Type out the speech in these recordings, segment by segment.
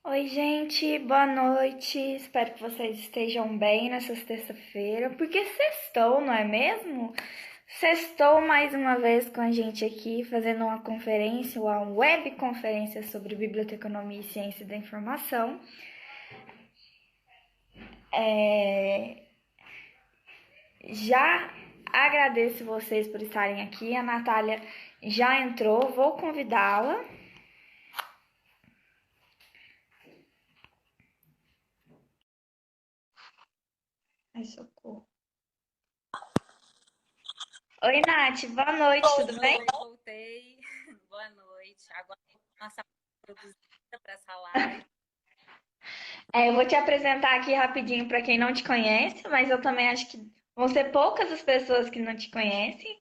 Oi, gente, boa noite. Espero que vocês estejam bem nessa terça-feira, porque sextou, não é mesmo? Sextou mais uma vez com a gente aqui, fazendo uma conferência, uma webconferência sobre biblioteconomia e ciência da informação. Já agradeço vocês por estarem aqui. A Natália já entrou, vou convidá-la. Ai, socorro. Oi, Nath, boa noite, tudo bem? Voltei. Boa noite. Agora nossa produzida para essa live. Eu vou te apresentar aqui rapidinho para quem não te conhece, mas eu também acho que vão ser poucas as pessoas que não te conhecem.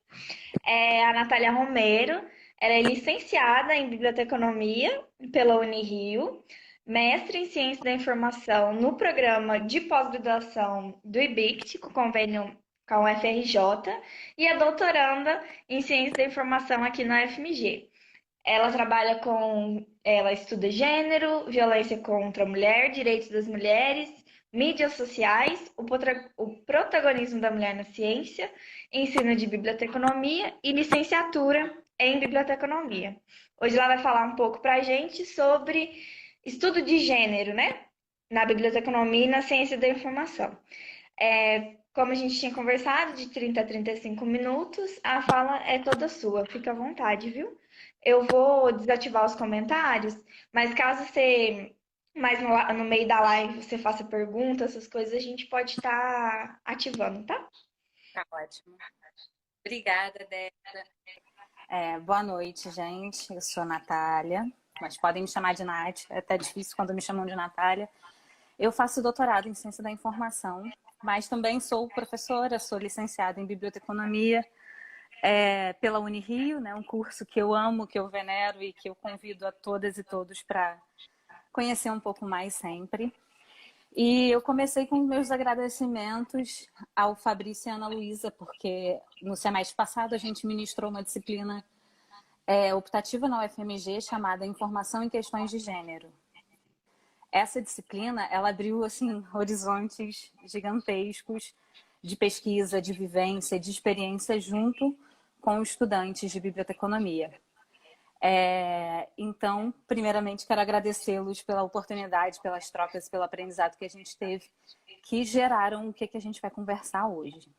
É a Natália Romero, ela é licenciada em Biblioteconomia pela Unirio, mestre em Ciência da Informação no programa de pós-graduação do IBICT, com convênio com a UFRJ, e é doutoranda em Ciência da Informação aqui na UFMG. Ela estuda gênero, violência contra a mulher, direitos das mulheres, mídias sociais, o protagonismo da mulher na ciência, ensino de biblioteconomia e licenciatura em biblioteconomia. Hoje ela vai falar um pouco para a gente sobre estudo de gênero, né? Na biblioteconomia e na ciência da informação. Como a gente tinha conversado, de 30 a 35 minutos, a fala é toda sua. Fica à vontade, viu? Eu vou desativar os comentários, mas caso você, mais no meio da live, você faça perguntas, essas coisas, a gente pode estar ativando, tá? Tá ótimo. Obrigada, Débora. Boa noite, gente. Eu sou a Natália, mas podem me chamar de Nath. É até difícil quando me chamam de Natália. Eu faço doutorado em Ciência da Informação, mas também sou professora, sou licenciada em Biblioteconomia pela Unirio, né? Um curso que eu amo, que eu venero e que eu convido a todas e todos para conhecer um pouco mais sempre. E eu comecei com meus agradecimentos ao Fabrício e à Ana Luísa, porque no semestre passado a gente ministrou uma disciplina optativa na UFMG chamada Informação em Questões de Gênero. Essa disciplina, ela abriu assim, horizontes gigantescos de pesquisa, de vivência, de experiência junto com estudantes de biblioteconomia. Então, primeiramente, quero agradecê-los pela oportunidade, pelas trocas, pelo aprendizado que a gente teve, que geraram o que a gente vai conversar hoje.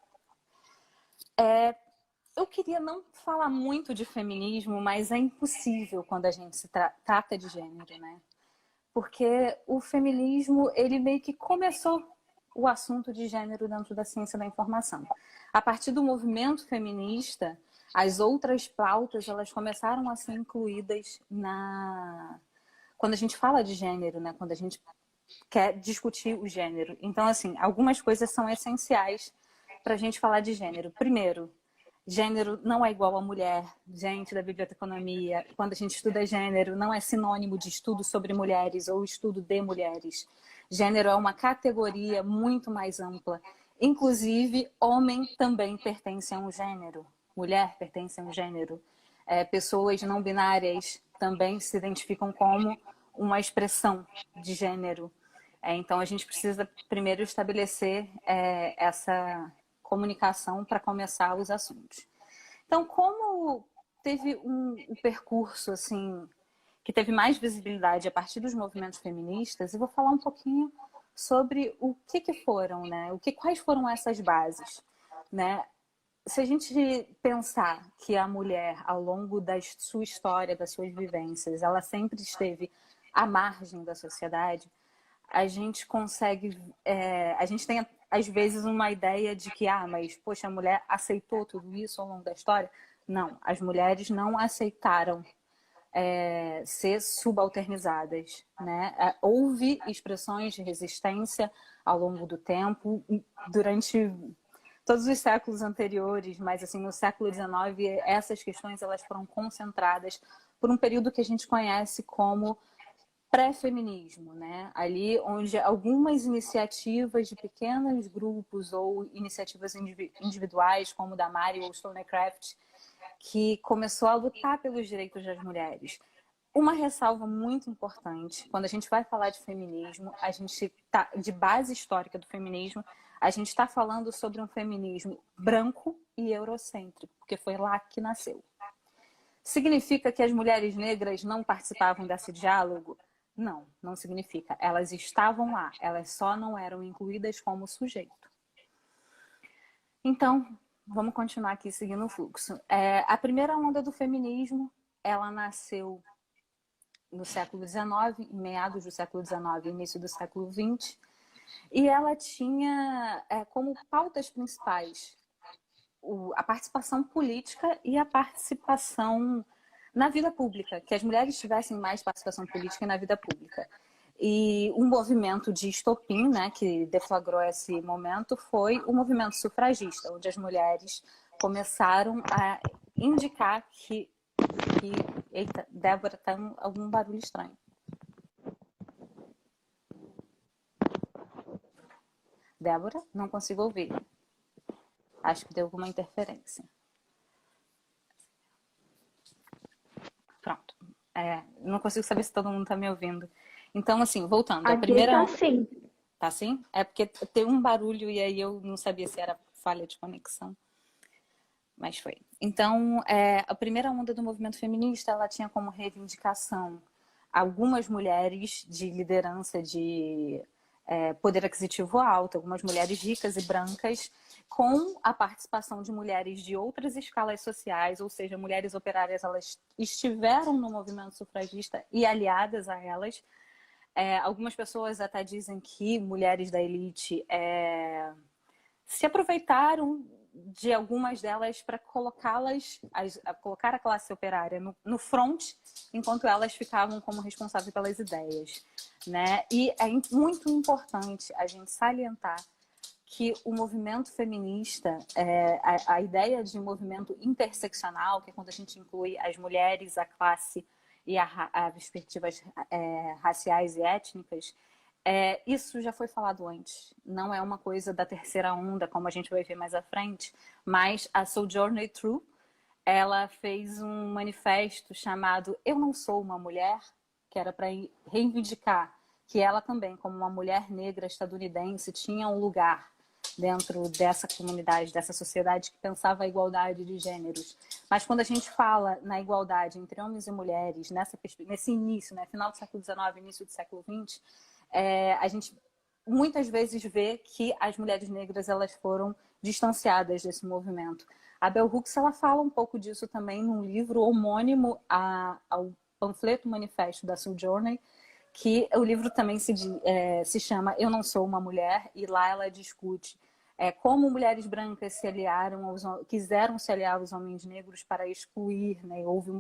Eu queria não falar muito de feminismo, mas é impossível quando a gente se trata de gênero, né? Porque o feminismo, ele meio que começou o assunto de gênero dentro da ciência da informação. A partir do movimento feminista, as outras pautas, elas começaram a ser incluídas quando a gente fala de gênero, né? Quando a gente quer discutir o gênero. Então, assim, algumas coisas são essenciais para a gente falar de gênero. Primeiro, gênero não é igual a mulher, gente da biblioteconomia. Quando a gente estuda gênero, não é sinônimo de estudo sobre mulheres ou estudo de mulheres. Gênero é uma categoria muito mais ampla. Inclusive, homem também pertence a um gênero, mulher pertence a um gênero. Pessoas não binárias também se identificam como uma expressão de gênero. Então, a gente precisa primeiro estabelecer essa comunicação para começar os assuntos. Então, como teve um percurso assim que teve mais visibilidade a partir dos movimentos feministas, eu vou falar um pouquinho sobre o que foram, né? Quais foram essas bases, né? Se a gente pensar que a mulher, ao longo da sua história, das suas vivências, ela sempre esteve à margem da sociedade, a gente consegue, a gente tem às vezes uma ideia de que, mas poxa, a mulher aceitou tudo isso ao longo da história. Não, as mulheres não aceitaram ser subalternizadas, né? Houve expressões de resistência ao longo do tempo, durante todos os séculos anteriores, mas assim no século XIX essas questões elas foram concentradas por um período que a gente conhece como pré-feminismo, né? Ali onde algumas iniciativas de pequenos grupos ou iniciativas individuais, como da Mary Wollstonecraft, que começou a lutar pelos direitos das mulheres. Uma ressalva muito importante, quando a gente vai falar de feminismo, a gente tá de base histórica do feminismo, a gente está falando sobre um feminismo branco e eurocêntrico, porque foi lá que nasceu. Significa que as mulheres negras não participavam desse diálogo? Não, não significa. Elas estavam lá, elas só não eram incluídas como sujeito. Então, vamos continuar aqui seguindo o fluxo. A primeira onda do feminismo, ela nasceu no século XIX, em meados do século XIX, início do século XX, e ela tinha como pautas principais a participação política e a participação na vida pública, que as mulheres tivessem mais participação política na vida pública. E um movimento de estopim, né, que deflagrou esse momento, foi o movimento sufragista, onde as mulheres começaram a indicar que... Eita, Débora, tá algum barulho estranho. Débora, não consigo ouvir. Acho que deu alguma interferência. Pronto. Não consigo saber se todo mundo está me ouvindo. Então, assim, voltando. A Aqui primeira... tá sim. Tá assim? É porque tem um barulho e aí eu não sabia se era falha de conexão. Mas foi. Então, a primeira onda do movimento feminista, ela tinha como reivindicação algumas mulheres de liderança de poder aquisitivo alto, algumas mulheres ricas e brancas, com a participação de mulheres de outras escalas sociais, ou seja, mulheres operárias, elas estiveram no movimento sufragista e aliadas a elas. Algumas pessoas até dizem que mulheres da elite se aproveitaram de algumas delas para colocar a classe operária no front, enquanto elas ficavam como responsáveis pelas ideias, né? E é muito importante a gente salientar que o movimento feminista, a ideia de movimento interseccional, que é quando a gente inclui as mulheres, a classe e as perspectivas raciais e étnicas, isso já foi falado antes. Não é uma coisa da terceira onda, como a gente vai ver mais à frente, mas a Sojourner Truth, ela fez um manifesto chamado Eu Não Sou Uma Mulher, que era para reivindicar que ela também, como uma mulher negra estadunidense, tinha um lugar dentro dessa comunidade, dessa sociedade que pensava a igualdade de gêneros. Mas quando a gente fala na igualdade entre homens e mulheres, nesse início, né, final do século XIX, início do século XX, a gente muitas vezes vê que as mulheres negras elas foram distanciadas desse movimento. A Bell Hooks ela fala um pouco disso também num livro homônimo ao panfleto manifesto da Sojourner, que o livro também se chama Eu Não Sou Uma Mulher, e lá ela discute como mulheres brancas quiseram se aliar aos homens negros para excluir, né? Houve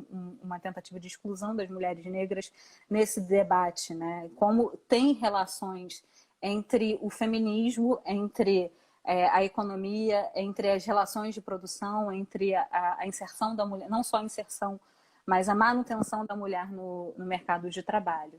uma tentativa de exclusão das mulheres negras nesse debate, né? Como tem relações entre o feminismo, entre a economia, entre as relações de produção, entre a inserção da mulher, não só a inserção, mas a manutenção da mulher no mercado de trabalho.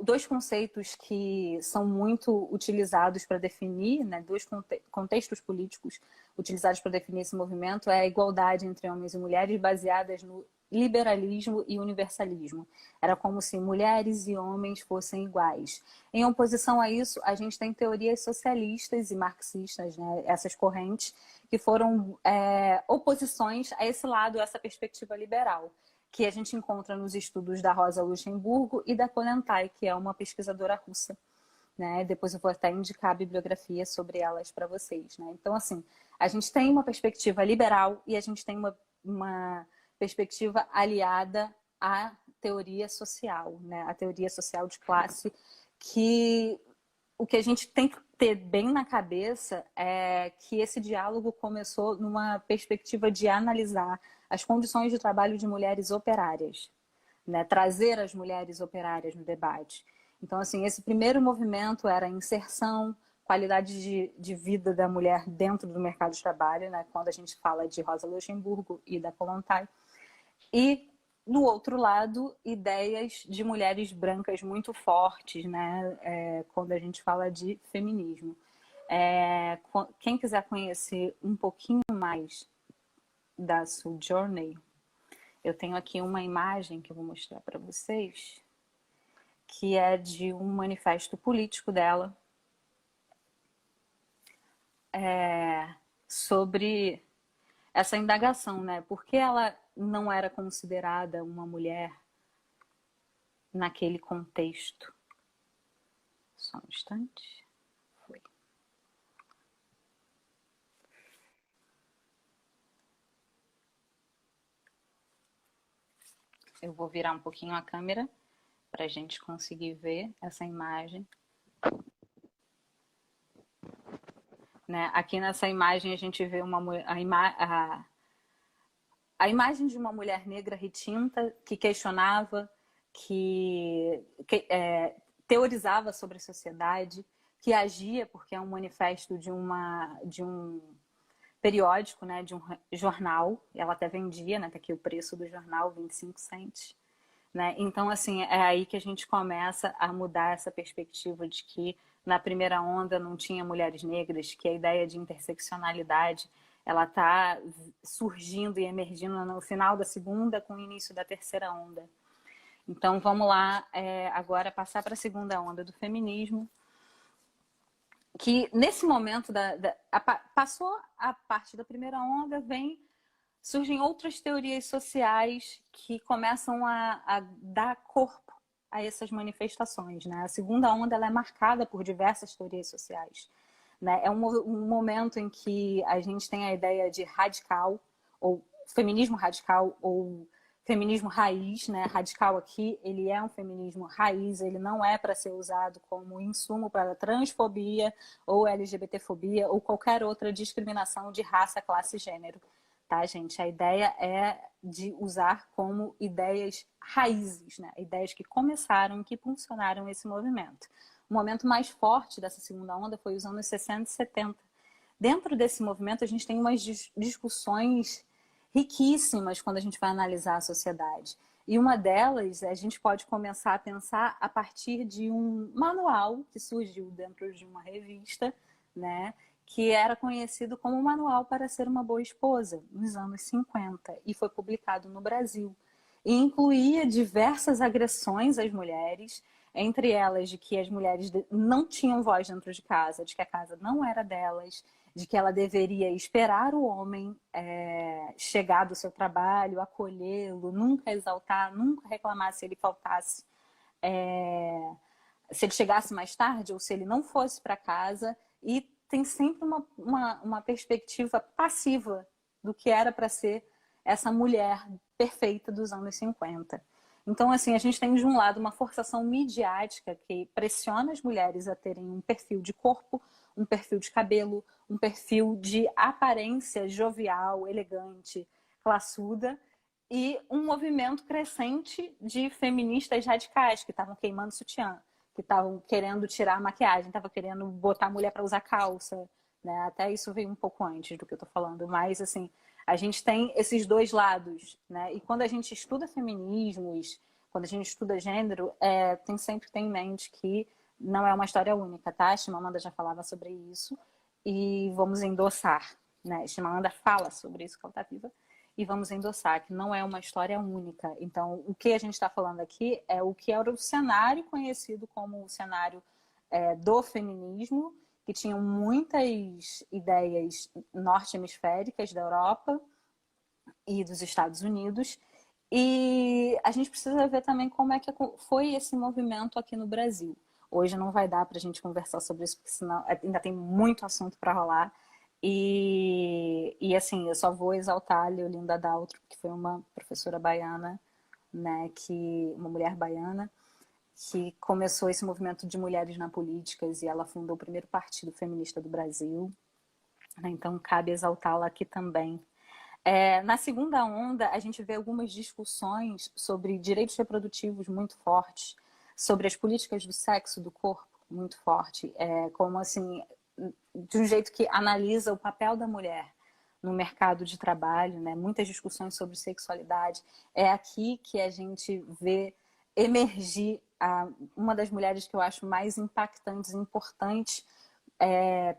Dois conceitos que são muito utilizados para definir, né, dois contextos políticos utilizados para definir esse movimento é a igualdade entre homens e mulheres baseadas no liberalismo e universalismo. Era como se mulheres e homens fossem iguais. Em oposição a isso, a gente tem teorias socialistas e marxistas, né, essas correntes que foram oposições a esse lado, a essa perspectiva liberal, que a gente encontra nos estudos da Rosa Luxemburgo e da Kollontai, que é uma pesquisadora russa, né? Depois eu vou até indicar a bibliografia sobre elas para vocês, né? Então, assim, a gente tem uma perspectiva liberal e a gente tem uma perspectiva aliada à teoria social, né? A teoria social de classe, que o que a gente tem que ter bem na cabeça é que esse diálogo começou numa perspectiva de analisar as condições de trabalho de mulheres operárias, né? Trazer as mulheres operárias no debate. Então, assim, esse primeiro movimento era a inserção, qualidade de vida da mulher dentro do mercado de trabalho, né? Quando a gente fala de Rosa Luxemburgo e da Kollontai. E, no outro lado, ideias de mulheres brancas muito fortes, né? Quando a gente fala de feminismo. Quem quiser conhecer um pouquinho mais da Sojourner, Eu tenho aqui uma imagem que eu vou mostrar para vocês, que é de um manifesto político dela, sobre essa indagação, né? Por que ela não era considerada uma mulher naquele contexto? Só um instante. Foi. Eu vou virar um pouquinho a câmera para a gente conseguir ver essa imagem. Né? Aqui nessa imagem a gente vê a imagem de uma mulher negra retinta que questionava, que teorizava sobre a sociedade, que agia, porque é um manifesto de um periódico, né, de um jornal, ela até vendia, né, tá aqui o preço do jornal, 25 cents. Né? Então, assim, é aí que a gente começa a mudar essa perspectiva de que na primeira onda não tinha mulheres negras, que a ideia de interseccionalidade ela está surgindo e emergindo no final da segunda com o início da terceira onda. Então, vamos lá agora passar para a segunda onda do feminismo, que nesse momento passou a parte da primeira onda, surgem outras teorias sociais que começam a dar corpo a essas manifestações. Né? A segunda onda ela é marcada por diversas teorias sociais. Né? É um momento em que a gente tem a ideia de radical, ou feminismo radical, ou feminismo raiz. Né? Radical aqui, ele é um feminismo raiz, ele não é para ser usado como insumo para transfobia, ou LGBTfobia, ou qualquer outra discriminação de raça, classe e gênero. Tá, gente? A ideia é de usar como ideias raízes, né? Ideias que começaram, que funcionaram esse movimento. O momento mais forte dessa segunda onda foi os anos 60 e 70. Dentro desse movimento, a gente tem umas discussões riquíssimas quando a gente vai analisar a sociedade. E uma delas, a gente pode começar a pensar a partir de um manual que surgiu dentro de uma revista, né? Que era conhecido como Manual para Ser uma Boa Esposa, nos anos 50, e foi publicado no Brasil. E incluía diversas agressões às mulheres, entre elas de que as mulheres não tinham voz dentro de casa, de que a casa não era delas, de que ela deveria esperar o homem chegar do seu trabalho, acolhê-lo, nunca exaltar, nunca reclamar se ele faltasse, se ele chegasse mais tarde ou se ele não fosse para casa. E tem sempre uma perspectiva passiva do que era para ser essa mulher perfeita dos anos 50. Então, assim, a gente tem de um lado uma forçação midiática que pressiona as mulheres a terem um perfil de corpo, um perfil de cabelo, um perfil de aparência jovial, elegante, classuda, e um movimento crescente de feministas radicais que estavam queimando sutiã, que estavam querendo tirar a maquiagem, estavam querendo botar a mulher para usar calça, né? Até isso veio um pouco antes do que eu tô falando, mas assim, a gente tem esses dois lados, né? E quando a gente estuda feminismos, quando a gente estuda gênero, sempre tem em mente que não é uma história única, tá? A Chimamanda já falava sobre isso e vamos endossar, né? A Chimamanda fala sobre isso, que ela tá viva, e vamos endossar que não é uma história única. Então, o que a gente está falando aqui é o que era o cenário conhecido como o cenário do feminismo, que tinham muitas ideias norte-hemisféricas da Europa e dos Estados Unidos. E a gente precisa ver também como é que foi esse movimento aqui no Brasil. Hoje não vai dar para a gente conversar sobre isso, porque senão ainda tem muito assunto para rolar. E assim, eu só vou exaltar a Leolinda Daltro, que foi uma professora baiana, né, uma mulher baiana, que começou esse movimento de mulheres na política e ela fundou o primeiro partido feminista do Brasil. Então, cabe exaltá-la aqui também. Na segunda onda, a gente vê algumas discussões sobre direitos reprodutivos muito fortes, sobre as políticas do sexo, do corpo, muito forte, como assim, de um jeito que analisa o papel da mulher no mercado de trabalho, né? Muitas discussões sobre sexualidade. É aqui que a gente vê emergir uma das mulheres que eu acho mais impactantes e importantes,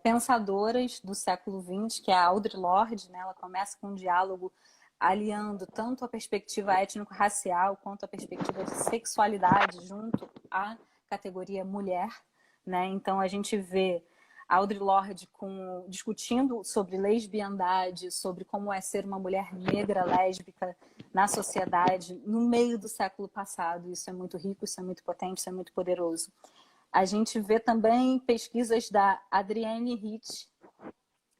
pensadoras do século XX, que é a Audre Lorde, né? Ela começa com um diálogo aliando tanto a perspectiva étnico-racial quanto a perspectiva de sexualidade junto à categoria mulher, né? Então a gente vê Audre Lorde discutindo sobre lesbiandade, sobre como é ser uma mulher negra lésbica na sociedade no meio do século passado. Isso é muito rico, isso é muito potente, isso é muito poderoso. A gente vê também pesquisas da Adrienne Rich,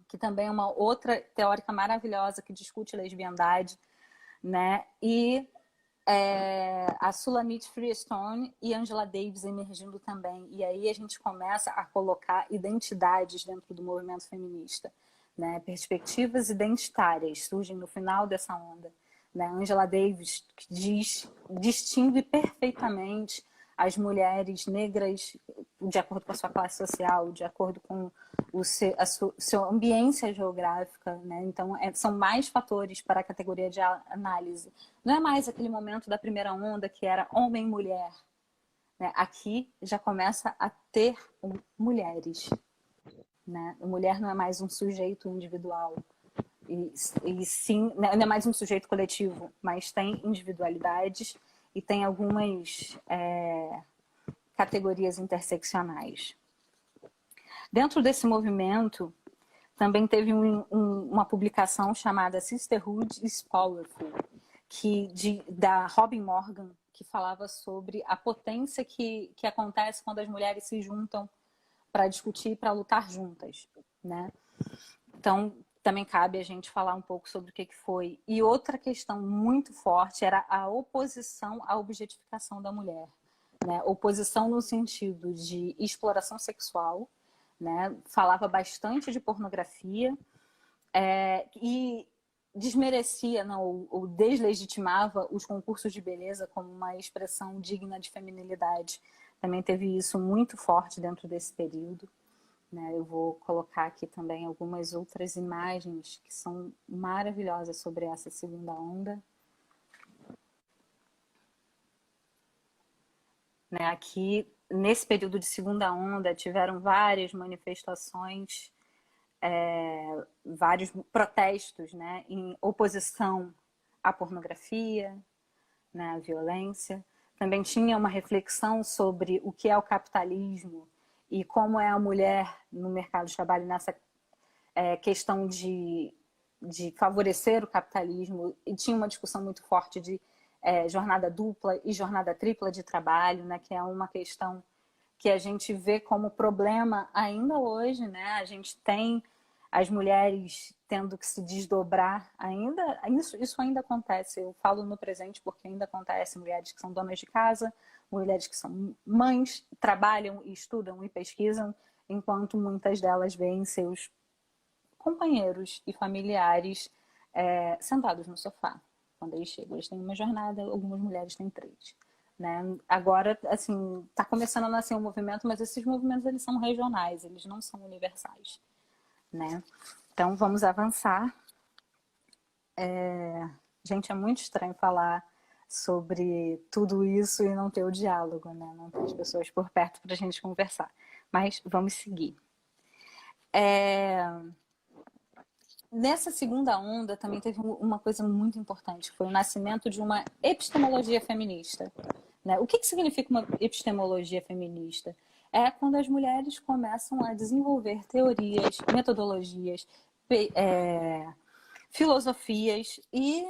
que também é uma outra teórica maravilhosa que discute lesbiandade, né? E a Sulamit Freestone e Angela Davis emergindo também. E aí a gente começa a colocar identidades dentro do movimento feminista, né? Perspectivas identitárias surgem no final dessa onda, né? Angela Davis distingue perfeitamente as mulheres negras de acordo com a sua classe social, de acordo com seu ambiência geográfica, né? Então, são mais fatores para a categoria de análise. Não é mais aquele momento da primeira onda que era homem e mulher, né? Aqui já começa a ter mulheres, né? A mulher não é mais um sujeito individual, e sim, não é mais um sujeito coletivo, mas tem individualidades e tem algumas categorias interseccionais. Dentro desse movimento, também teve uma publicação chamada Sisterhood is Powerful, da Robin Morgan, que falava sobre a potência que acontece quando as mulheres se juntam para discutir, para lutar juntas, né? Então, também cabe a gente falar um pouco sobre o que foi. E outra questão muito forte era a oposição à objetificação da mulher, né? Oposição no sentido de exploração sexual, né? Falava bastante de pornografia e desmerecia, não, ou deslegitimava os concursos de beleza como uma expressão digna de feminilidade. Também teve isso muito forte dentro desse período, né? Eu vou colocar aqui também algumas outras imagens que são maravilhosas sobre essa segunda onda. Né? Aqui, nesse período de segunda onda, tiveram várias manifestações, vários protestos, né? Em oposição à pornografia, né? À violência. Também tinha uma reflexão sobre o que é o capitalismo e como é a mulher no mercado de trabalho nessa questão de favorecer o capitalismo. E tinha uma discussão muito forte de jornada dupla e jornada tripla de trabalho, né? Que é uma questão que a gente vê como problema ainda hoje, né? A gente tem as mulheres tendo que se desdobrar ainda, isso ainda acontece. Eu falo no presente porque ainda acontece. Mulheres que são donas de casa, mulheres que são mães, trabalham e estudam e pesquisam, enquanto muitas delas veem seus companheiros e familiares sentados no sofá. Quando eles chegam, eles têm uma jornada, algumas mulheres têm 3. Né? Agora, assim, está começando a nascer um movimento, mas esses movimentos eles são regionais, eles não são universais. Né? Então, vamos avançar. Gente, é muito estranho falar sobre tudo isso e não ter o diálogo, né? Não ter as pessoas por perto para a gente conversar. Mas vamos seguir. Nessa segunda onda também teve uma coisa muito importante, foi o nascimento de uma epistemologia feminista. Né? O que significa uma epistemologia feminista? É quando as mulheres começam a desenvolver teorias, metodologias, filosofias e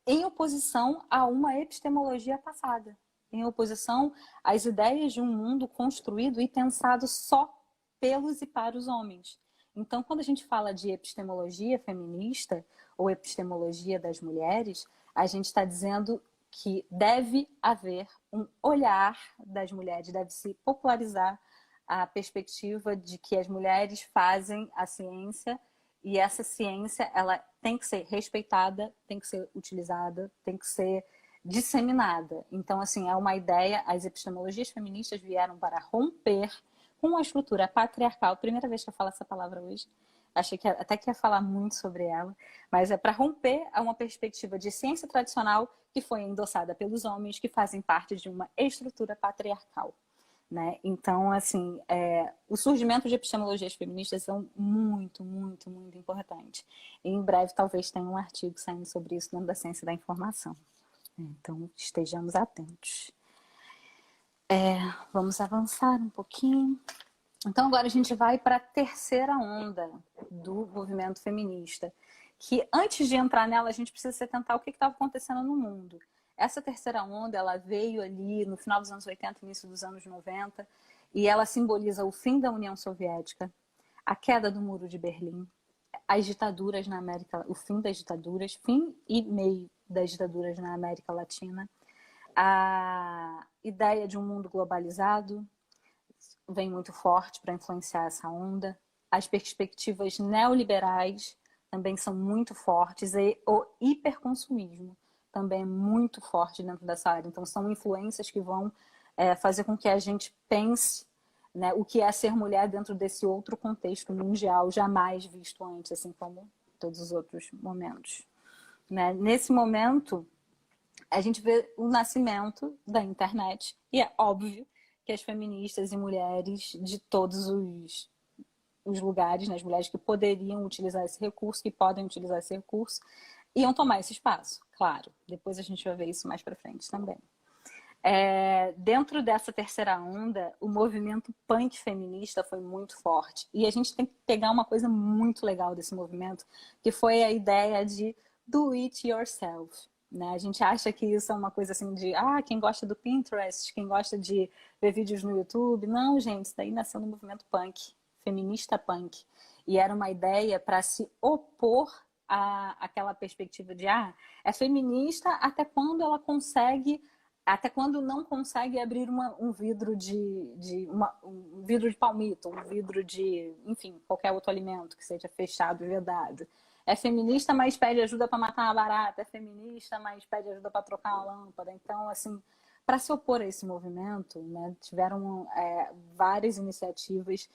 em oposição a uma epistemologia passada, em oposição às ideias de um mundo construído e pensado só pelos e para os homens. Então, quando a gente fala de epistemologia feminista ou epistemologia das mulheres, a gente está dizendo que deve haver um olhar das mulheres, deve se popularizar a perspectiva de que as mulheres fazem a ciência e essa ciência ela tem que ser respeitada, tem que ser utilizada, tem que ser disseminada. Então, assim, é uma ideia, as epistemologias feministas vieram para romper com a estrutura patriarcal. Primeira vez que eu falo essa palavra hoje. Achei que até que ia falar muito sobre ela. Mas é para romper a uma perspectiva de ciência tradicional que foi endossada pelos homens que fazem parte de uma estrutura patriarcal. né? Então, assim, o surgimento de epistemologias feministas são muito, muito, muito importantes. E em breve, talvez tenha um artigo saindo sobre isso dentro da ciência da informação. Então, estejamos atentos. Vamos avançar um pouquinho. Então, agora a gente vai para a terceira onda do movimento feminista, que antes de entrar nela, a gente precisa se atentar ao que estava acontecendo no mundo. Essa terceira onda, ela veio ali no final dos anos 80, início dos anos 90, e ela simboliza o fim da União Soviética, a queda do Muro de Berlim, as ditaduras na América, o fim das ditaduras, fim e meio das ditaduras na América Latina, a ideia de um mundo globalizado vem muito forte para influenciar essa onda. As perspectivas neoliberais também são muito fortes e o hiperconsumismo também é muito forte dentro dessa área. Então, são influências que vão fazer com que a gente pense, né, o que é ser mulher dentro desse outro contexto mundial jamais visto antes, assim como todos os outros momentos. Né? Nesse momento, a gente vê o nascimento da internet e é óbvio que as feministas e mulheres de todos os lugares, né, as mulheres que poderiam utilizar esse recurso, que podem utilizar esse recurso, iam tomar esse espaço, claro. Depois a gente vai ver isso mais para frente também. Dentro dessa terceira onda, o movimento punk feminista foi muito forte. E a gente tem que pegar uma coisa muito legal desse movimento, que foi a ideia de do it yourself. Né? A gente acha que isso é uma coisa assim de quem gosta do Pinterest, quem gosta de ver vídeos no YouTube. Não, gente, isso daí nasceu no movimento punk, feminista punk. E era uma ideia para se opor àquela perspectiva de é feminista até quando ela consegue, até quando não consegue abrir um vidro um vidro de palmito, um vidro de, enfim, qualquer outro alimento que seja fechado e vedado. É feminista, mas pede ajuda para matar uma barata. É feminista, mas pede ajuda para trocar uma lâmpada. Então, assim, para se opor a esse movimento, né, tiveram várias iniciativas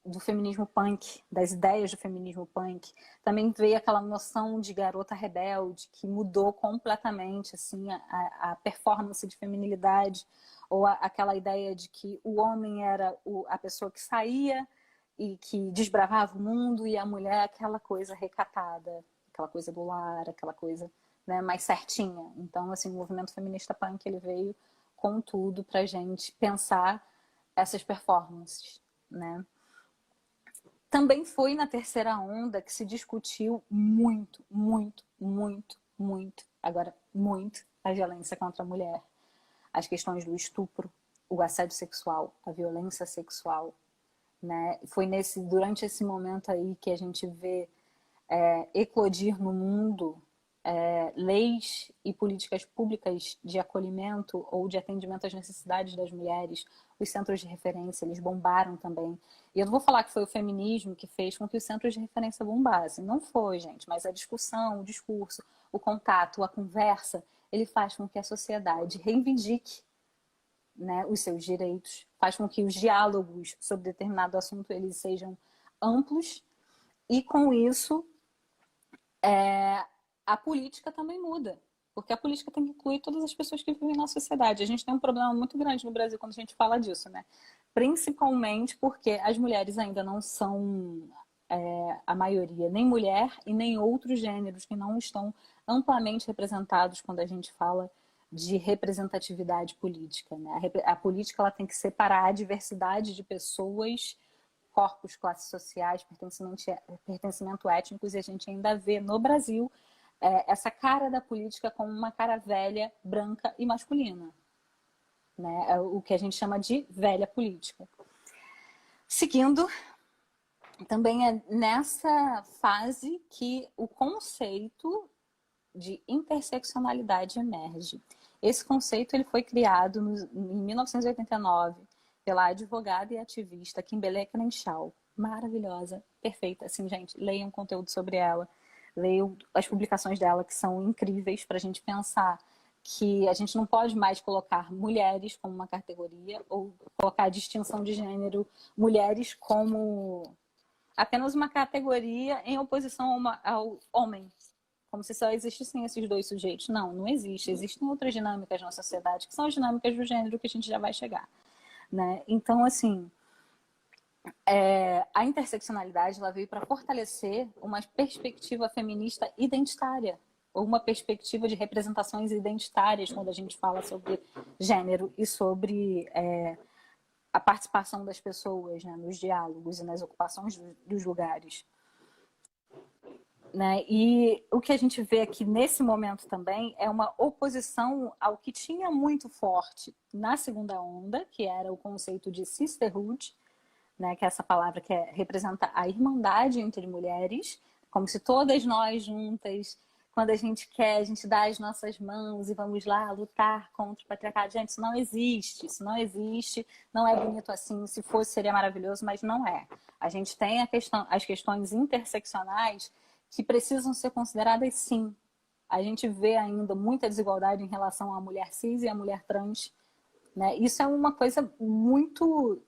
do feminismo punk, das ideias do feminismo punk. Também veio aquela noção de garota rebelde, que mudou completamente assim, a performance de feminilidade, ou aquela ideia de que o homem era a pessoa que saía e que desbravava o mundo, e a mulher aquela coisa recatada, aquela coisa do lar, aquela coisa, né, mais certinha. Então, assim, o movimento feminista punk ele veio com tudo pra gente pensar essas performances, né? Também foi na terceira onda que se discutiu muito, muito, muito, muito, agora muito, a violência contra a mulher. As questões do estupro, o assédio sexual, a violência sexual. Né? Foi durante esse momento aí que a gente vê eclodir no mundo leis e políticas públicas de acolhimento ou de atendimento às necessidades das mulheres. Os centros de referência, eles bombaram também. E eu não vou falar que foi o feminismo que fez com que os centros de referência bombassem. Não foi, gente. Mas a discussão, o discurso, o contato, a conversa, ele faz com que a sociedade reivindique, né, os seus direitos, faz com que os diálogos sobre determinado assunto eles sejam amplos e com isso a política também muda, porque a política tem que incluir todas as pessoas que vivem na sociedade. A gente tem um problema muito grande no Brasil quando a gente fala disso, né? Principalmente porque as mulheres ainda não são a maioria, nem mulher e nem outros gêneros que não estão amplamente representados quando a gente fala de representatividade política. Né? A política ela tem que separar a diversidade de pessoas, corpos, classes sociais, pertencimento étnicos, e a gente ainda vê no Brasil essa cara da política como uma cara velha, branca e masculina. Né? É o que a gente chama de velha política. Seguindo, também é nessa fase que o conceito de interseccionalidade emerge. Esse conceito ele foi criado em 1989 pela advogada e ativista Kimberlé Crenshaw. Maravilhosa, perfeita. Assim, gente, leiam conteúdo sobre ela, leiam as publicações dela, que são incríveis para a gente pensar que a gente não pode mais colocar mulheres como uma categoria ou colocar a distinção de gênero mulheres como apenas uma categoria em oposição ao homem, Como se só existissem esses dois sujeitos. Não, não existe. Existem outras dinâmicas na sociedade, que são as dinâmicas do gênero, que a gente já vai chegar, né? Então, assim, a interseccionalidade ela veio para fortalecer uma perspectiva feminista identitária, ou uma perspectiva de representações identitárias quando a gente fala sobre gênero e sobre a participação das pessoas, né, nos diálogos e nas ocupações dos lugares. Né? E o que a gente vê aqui nesse momento também é uma oposição ao que tinha muito forte na segunda onda, que era o conceito de sisterhood, né? Que é essa palavra que representa a irmandade entre mulheres, como se todas nós juntas, quando a gente quer, a gente dá as nossas mãos e vamos lá lutar contra o patriarcado. Gente, isso não existe, não é bonito assim, se fosse seria maravilhoso, mas não é. A gente tem as questões interseccionais que precisam ser consideradas, sim. A gente vê ainda muita desigualdade em relação à mulher cis e à mulher trans, né? Isso é uma coisa muito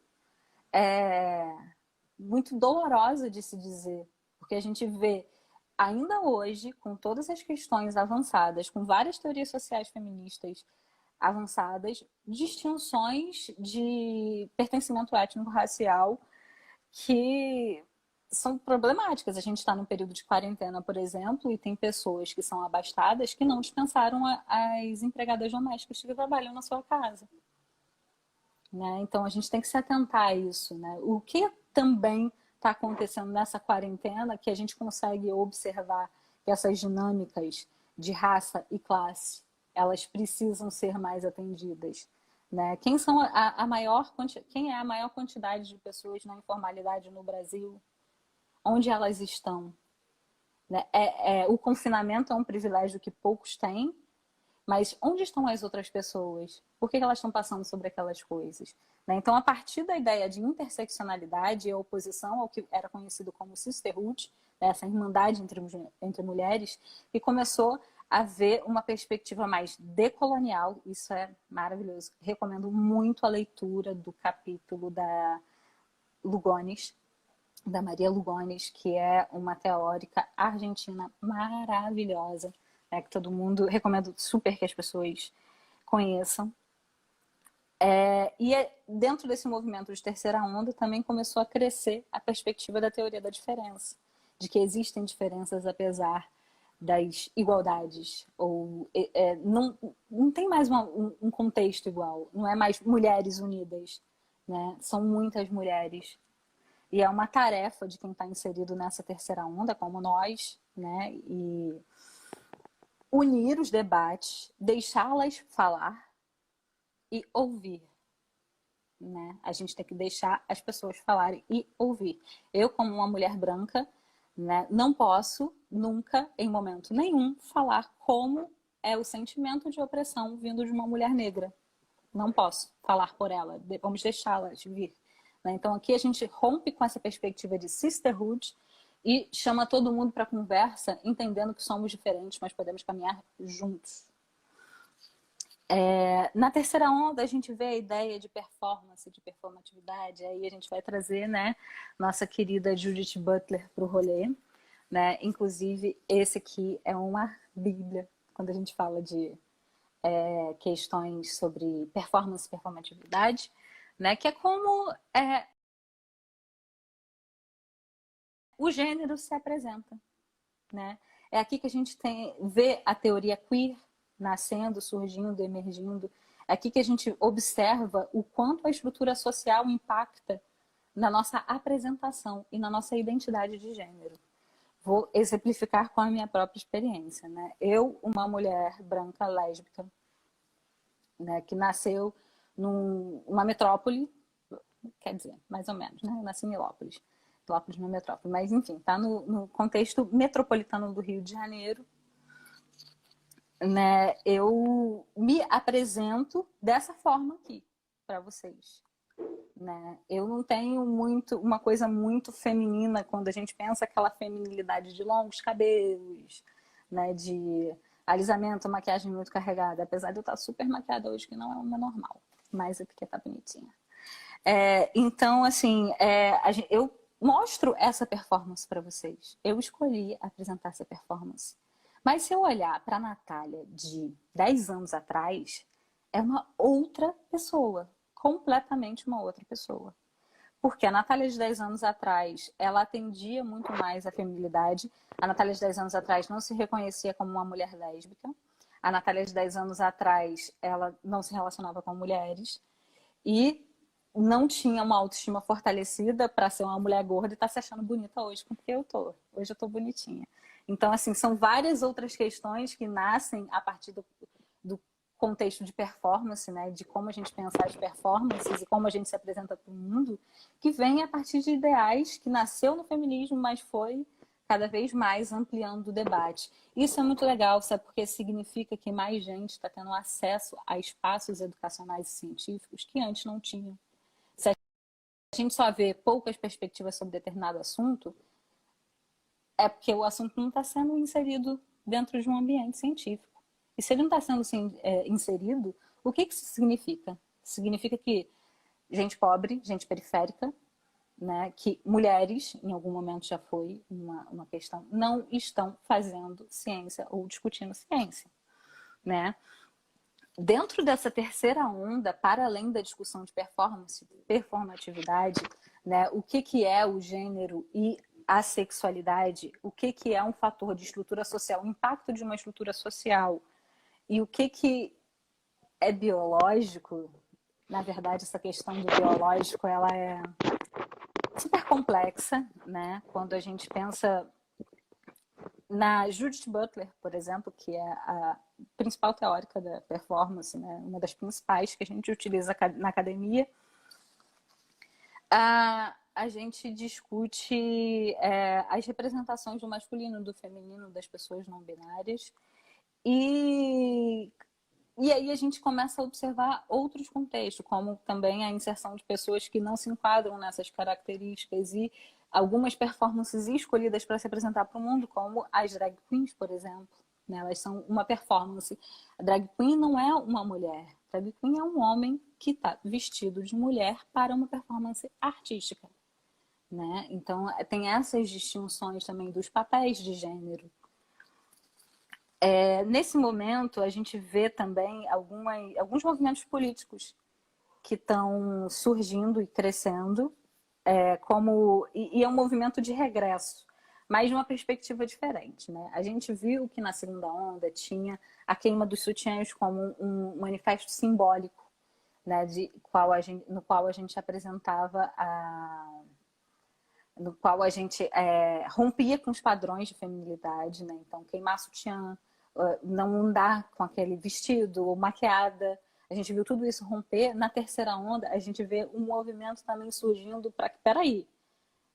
muito dolorosa de se dizer, porque a gente vê ainda hoje, com todas as questões avançadas, com várias teorias sociais feministas avançadas, distinções de pertencimento étnico-racial que são problemáticas. A gente está num período de quarentena, por exemplo, e tem pessoas que são abastadas que não dispensaram as empregadas domésticas que trabalham na sua casa. Né? Então, a gente tem que se atentar a isso. Né? O que também está acontecendo nessa quarentena, que a gente consegue observar que essas dinâmicas de raça e classe, elas precisam ser mais atendidas. Né? Quem é a maior quantidade de pessoas na informalidade no Brasil? Onde elas estão? Né? O confinamento é um privilégio que poucos têm, mas onde estão as outras pessoas? Por que elas estão passando sobre aquelas coisas? Né? Então, a partir da ideia de interseccionalidade e oposição ao que era conhecido como sisterhood, né? Essa irmandade entre mulheres, que começou a ver uma perspectiva mais decolonial. Isso é maravilhoso. Recomendo muito a leitura do capítulo da Lugones, da Maria Lugones, que é uma teórica argentina maravilhosa, né, que todo mundo, recomendo super que as pessoas conheçam. Dentro desse movimento de terceira onda também começou a crescer a perspectiva da teoria da diferença, de que existem diferenças apesar das igualdades, ou não tem mais um contexto igual, não é mais mulheres unidas, né? São muitas mulheres. E é uma tarefa de quem está inserido nessa terceira onda, como nós, né? E unir os debates, deixá-las falar e ouvir. Né? A gente tem que deixar as pessoas falarem e ouvir. Eu, como uma mulher branca, né, não posso nunca, em momento nenhum, falar como é o sentimento de opressão vindo de uma mulher negra. Não posso falar por ela. Vamos deixá-las vir. Então, aqui a gente rompe com essa perspectiva de sisterhood e chama todo mundo para conversa, entendendo que somos diferentes, mas podemos caminhar juntos. Na terceira onda, a gente vê a ideia de performance, de performatividade. Aí a gente vai trazer, né, nossa querida Judith Butler para o rolê. Né? Inclusive, esse aqui é uma bíblia, quando a gente fala de questões sobre performance e performatividade. Né? Que é como o gênero se apresenta. Né? É aqui que a gente vê a teoria queer nascendo, surgindo, emergindo. É aqui que a gente observa o quanto a estrutura social impacta na nossa apresentação e na nossa identidade de gênero. Vou exemplificar com a minha própria experiência. Né? Eu, uma mulher branca lésbica, né, que nasceu numa metrópole, quer dizer, mais ou menos, né? Eu nasci em Nilópolis. Nilópolis não é metrópole, mas enfim, está no contexto metropolitano do Rio de Janeiro. Né? Eu me apresento dessa forma aqui para vocês. Né? Eu não tenho uma coisa muito feminina quando a gente pensa aquela feminilidade de longos cabelos, né? De alisamento, maquiagem muito carregada, apesar de eu estar super maquiada hoje, que não é uma normal, mas é porque tá bonitinha. Então, assim, eu mostro essa performance para vocês. Eu escolhi apresentar essa performance. Mas se eu olhar para a Natália de 10 anos atrás, é uma outra pessoa, completamente uma outra pessoa. Porque a Natália de 10 anos atrás, ela atendia muito mais a feminilidade. A Natália de 10 anos atrás não se reconhecia como uma mulher lésbica. A Natália de 10 anos atrás, ela não se relacionava com mulheres. E não tinha uma autoestima fortalecida para ser uma mulher gorda e estar se achando bonita hoje, porque eu tô. Hoje eu tô bonitinha. Então, assim, são várias outras questões que nascem a partir do contexto de performance, né? De como a gente pensa as performances e como a gente se apresenta para o mundo, que vem a partir de ideais que nasceu no feminismo, mas foi cada vez mais ampliando o debate. Isso é muito legal, sabe? Porque significa que mais gente está tendo acesso a espaços educacionais e científicos que antes não tinham. Se a gente só vê poucas perspectivas sobre determinado assunto, é porque o assunto não está sendo inserido dentro de um ambiente científico. E se ele não está sendo inserido, o que isso significa? Significa que gente pobre, gente periférica, né, que mulheres, em algum momento já foi uma questão, não estão fazendo ciência ou discutindo ciência, né? Dentro dessa terceira onda, para além da discussão de performance, performatividade, né, o que é o gênero e a sexualidade, o que é um fator de estrutura social, o impacto de uma estrutura social e o que é biológico. Na verdade, essa questão do biológico, ela é super complexa, né? Quando a gente pensa na Judith Butler, por exemplo, que é a principal teórica da performance, né? Uma das principais que a gente utiliza na academia, a gente discute as representações do masculino e do feminino das pessoas não binárias e aí a gente começa a observar outros contextos, como também a inserção de pessoas que não se enquadram nessas características e algumas performances escolhidas para se apresentar para o mundo, como as drag queens, por exemplo. Né? Elas são uma performance. A drag queen não é uma mulher. A drag queen é um homem que está vestido de mulher para uma performance artística. Né? Então, tem essas distinções também dos papéis de gênero. Nesse momento, a gente vê também alguns movimentos políticos que estão surgindo e crescendo, e é um movimento de regresso, mas de uma perspectiva diferente. Né? A gente viu que na segunda onda tinha a queima dos sutiãs como um manifesto simbólico, né, no qual a gente apresentava no qual a gente rompia com os padrões de feminilidade, né? Então, queimar sutiã, não andar com aquele vestido ou maquiada. A gente viu tudo isso romper. Na terceira onda, a gente vê um movimento também surgindo para que, peraí,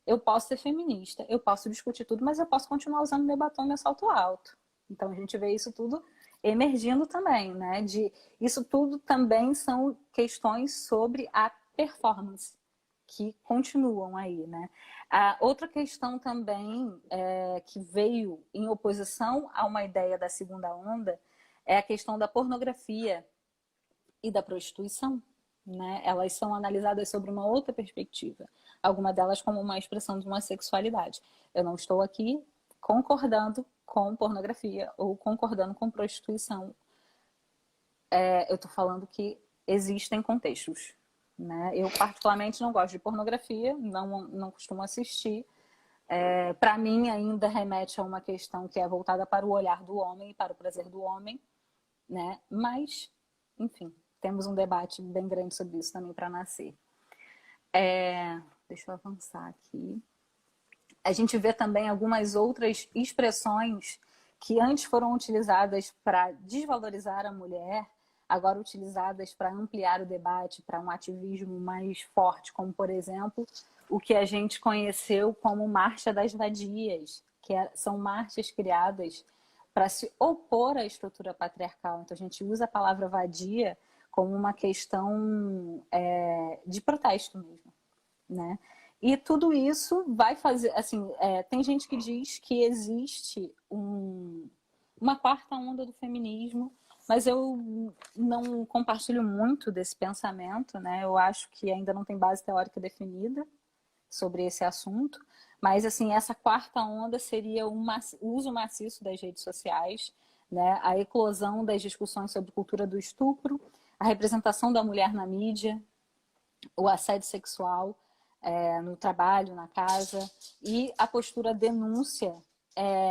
eu posso ser feminista, eu posso discutir tudo, mas eu posso continuar usando meu batom e meu salto alto. Então, a gente vê isso tudo emergindo também, né? Isso tudo também são questões sobre a performance, que continuam aí, né? A outra questão também que veio em oposição a uma ideia da segunda onda é a questão da pornografia e da prostituição, né? Elas são analisadas sobre uma outra perspectiva, alguma delas como uma expressão de uma sexualidade. Eu não estou aqui concordando com pornografia ou concordando com prostituição. Eu estou falando que existem contextos. Né? Eu, particularmente, não gosto de pornografia, não costumo assistir. Para mim, ainda remete a uma questão que é voltada para o olhar do homem e para o prazer do homem. Né? Mas, enfim, temos um debate bem grande sobre isso também para nascer. Deixa eu avançar aqui. A gente vê também algumas outras expressões que antes foram utilizadas para desvalorizar a mulher, agora utilizadas para ampliar o debate, para um ativismo mais forte, como, por exemplo, o que a gente conheceu como Marcha das Vadias, que são marchas criadas para se opor à estrutura patriarcal. Então, a gente usa a palavra vadia como uma questão de protesto mesmo, né? E tudo isso vai fazer, assim, tem gente que diz que existe uma quarta onda do feminismo, mas eu não compartilho muito desse pensamento, né? Eu acho que ainda não tem base teórica definida. sobre esse assunto, mas assim, essa quarta onda seria o uso maciço das redes sociais, né? A eclosão das discussões sobre cultura do estupro, a representação da mulher na mídia, o assédio sexual no trabalho, na casa, e a postura denúncia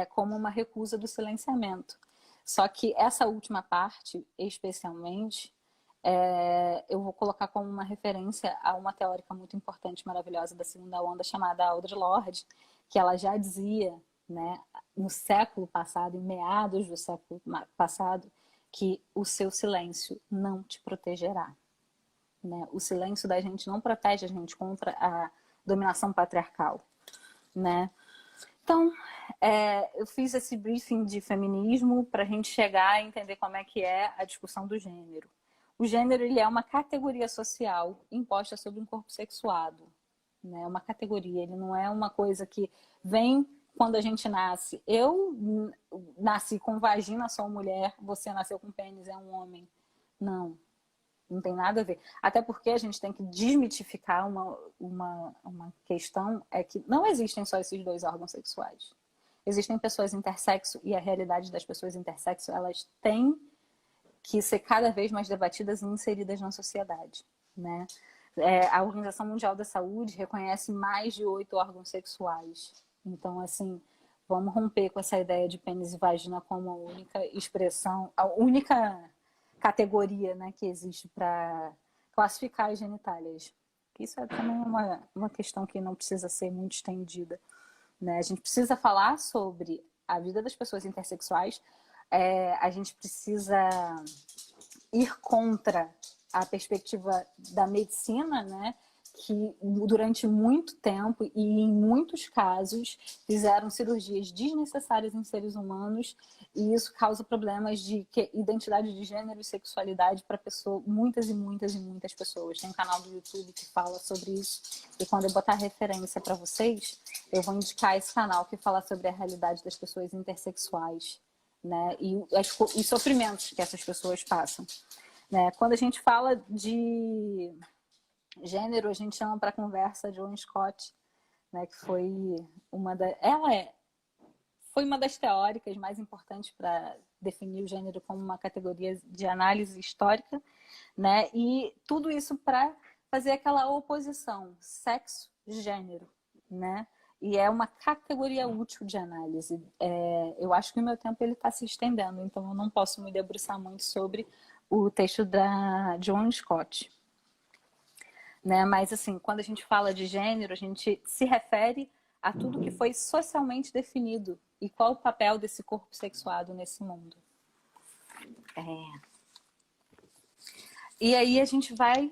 como uma recusa do silenciamento. Só que essa última parte, especialmente, eu vou colocar como uma referência a uma teórica muito importante, maravilhosa da segunda onda, chamada Audre Lorde, que ela já dizia, né, no século passado, em meados do século passado, que o seu silêncio não te protegerá. Né? O silêncio da gente não protege a gente contra a dominação patriarcal. Né? Então, eu fiz esse briefing de feminismo para a gente chegar a entender como é que é a discussão do gênero. O gênero ele é uma categoria social imposta sobre um corpo sexuado. Né? Uma categoria, ele não é uma coisa que vem quando a gente nasce. Eu nasci com vagina, sou mulher, você nasceu com pênis, é um homem. Não. Não tem nada a ver. Até porque a gente tem que desmitificar uma questão, é que não existem só esses dois órgãos sexuais. Existem pessoas intersexo e a realidade das pessoas intersexo, elas têm que ser cada vez mais debatidas e inseridas na sociedade. Né? A Organização Mundial da Saúde reconhece mais de 8 órgãos sexuais. Então, assim, vamos romper com essa ideia de pênis e vagina como a única expressão, a única categoria, né, que existe para classificar as genitálias. Isso é também uma questão que não precisa ser muito estendida. Né? A gente precisa falar sobre a vida das pessoas intersexuais, a gente precisa ir contra a perspectiva da medicina, né, que durante muito tempo e em muitos casos fizeram cirurgias desnecessárias em seres humanos e isso causa problemas de identidade de gênero e sexualidade para muitas e muitas e muitas pessoas. Tem um canal do YouTube que fala sobre isso e quando eu botar referência para vocês, eu vou indicar esse canal que fala sobre a realidade das pessoas intersexuais, né, e os sofrimentos que essas pessoas passam. Né? Quando a gente fala de gênero, a gente chama para a conversa Joan Scott, né, que foi foi uma das teóricas mais importantes para definir o gênero como uma categoria de análise histórica, né, e tudo isso para fazer aquela oposição sexo-gênero, né, e é uma categoria útil de análise. Eu acho que o meu tempo ele está se estendendo, então eu não posso me debruçar muito sobre o texto da Joan Scott. Né? Mas, assim, quando a gente fala de gênero, a gente se refere a tudo que foi socialmente definido e qual o papel desse corpo sexuado nesse mundo. E aí a gente vai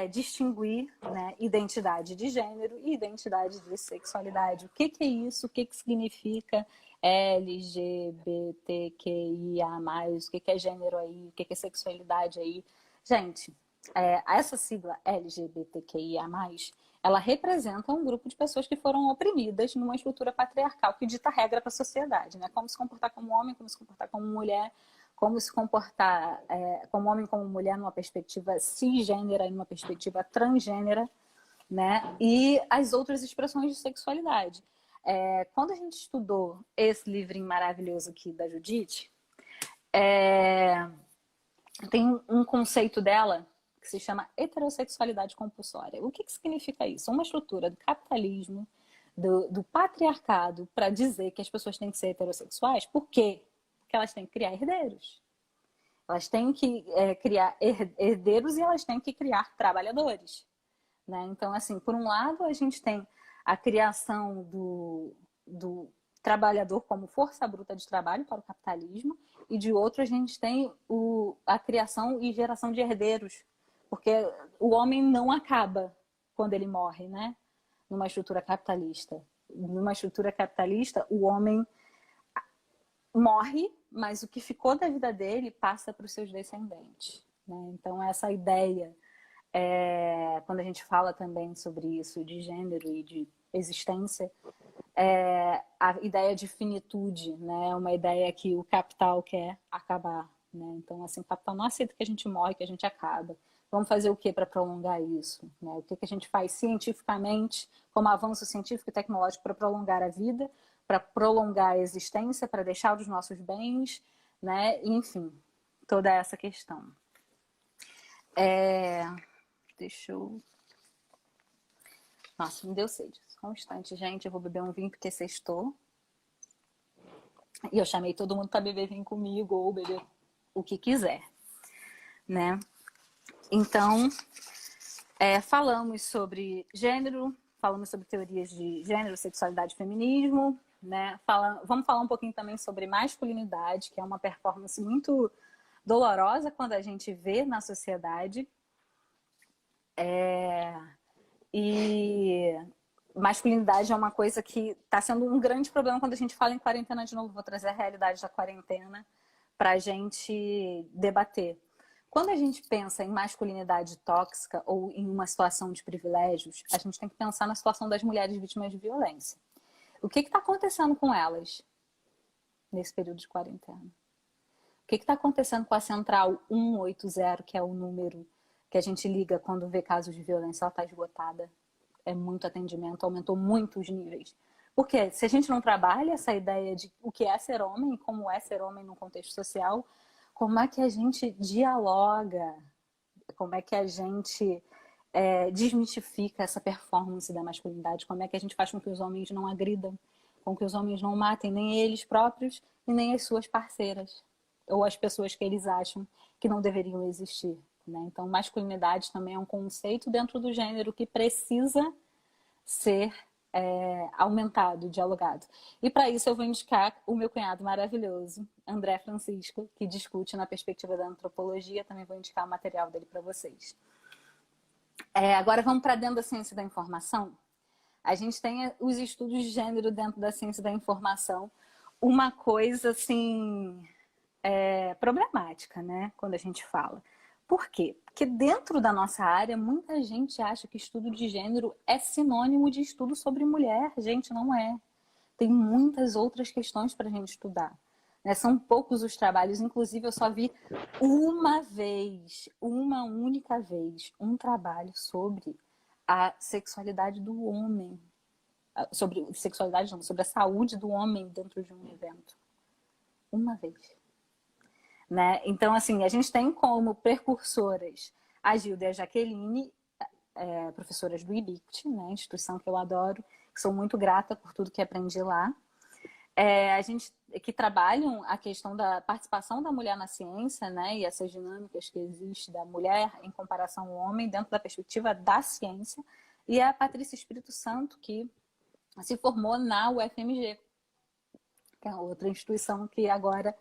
distinguir, né, identidade de gênero e identidade de sexualidade. O que é isso? O que significa LGBTQIA+, o que é gênero aí, o que é sexualidade aí? Gente, essa sigla LGBTQIA+, ela representa um grupo de pessoas que foram oprimidas numa estrutura patriarcal que dita regra para a sociedade, né? Como se comportar como homem, como se comportar como mulher, como se comportar como homem, como mulher numa perspectiva cisgênera e numa perspectiva transgênera, né? E as outras expressões de sexualidade. Quando a gente estudou esse livrinho maravilhoso aqui da Judith, tem um conceito dela que se chama heterossexualidade compulsória. O que significa isso? Uma estrutura do capitalismo, do patriarcado, para dizer que as pessoas têm que ser heterossexuais. Por quê? Porque elas têm que criar herdeiros. Elas têm que criar herdeiros e elas têm que criar trabalhadores. Né? Então, assim, por um lado, a gente tem a criação do trabalhador como força bruta de trabalho para o capitalismo, e de outro a gente tem a criação e geração de herdeiros, porque o homem não acaba quando ele morre, né? Numa estrutura capitalista. Numa estrutura capitalista, o homem morre, mas o que ficou da vida dele passa para os seus descendentes. Né? Então, essa ideia, quando a gente fala também sobre isso, de gênero e de existência, a ideia de finitude, né? É uma ideia que o capital quer acabar. Né? Então, assim, o capital não aceita que a gente morre, que a gente acaba. Vamos fazer o que para prolongar isso? Né? O que a gente faz cientificamente, como avanço científico e tecnológico para prolongar a vida, para prolongar a existência, para deixar os nossos bens, né? Enfim, toda essa questão. Deixa eu... Nossa, me deu sede. Só um instante, gente. Eu vou beber um vinho porque sextou. E eu chamei todo mundo para beber vinho comigo ou beber o que quiser, né? Então, falamos sobre gênero, falamos sobre teorias de gênero, sexualidade e feminismo, né? Vamos falar um pouquinho também sobre masculinidade, que é uma performance muito dolorosa quando a gente vê na sociedade. E masculinidade é uma coisa que está sendo um grande problema quando a gente fala em quarentena de novo. Vou trazer a realidade da quarentena para a gente debater. Quando a gente pensa em masculinidade tóxica ou em uma situação de privilégios, a gente tem que pensar na situação das mulheres vítimas de violência. O que está acontecendo com elas nesse período de quarentena? O que está acontecendo com a central 180, que é o número que a gente liga quando vê casos de violência? Ela está esgotada. É muito atendimento, aumentou muito os níveis. Porque se a gente não trabalha essa ideia de o que é ser homem e como é ser homem no contexto social, como é que a gente dialoga? Como é que a gente desmistifica essa performance da masculinidade? Como é que a gente faz com que os homens não agridam? Com que os homens não matem nem eles próprios e nem as suas parceiras? Ou as pessoas que eles acham que não deveriam existir, né? Então, masculinidade também é um conceito dentro do gênero que precisa ser aumentado, dialogado. E para isso eu vou indicar o meu cunhado maravilhoso, André Francisco, que discute na perspectiva da antropologia. Também vou indicar o material dele para vocês. Agora vamos para dentro da ciência da informação. A gente tem os estudos de gênero dentro da ciência da informação. Uma coisa assim problemática, né? Quando a gente fala. Por quê? Porque dentro da nossa área, muita gente acha que estudo de gênero é sinônimo de estudo sobre mulher. Gente, não é. Tem muitas outras questões para a gente estudar, né? São poucos os trabalhos. Inclusive, eu só vi uma única vez, um trabalho sobre a sexualidade do homem. Sobre sexualidade, não, sobre a saúde do homem dentro de um evento. Uma vez. Né? Então, assim, a gente tem como precursoras a Gilda e a Jaqueline, professoras do IBICT, né? Instituição que eu adoro, que sou muito grata por tudo que aprendi lá. A gente que trabalham a questão da participação da mulher na ciência, né? E essas dinâmicas que existem da mulher em comparação ao homem dentro da perspectiva da ciência. E a Patrícia Espírito Santo, que se formou na UFMG, que é outra instituição que agora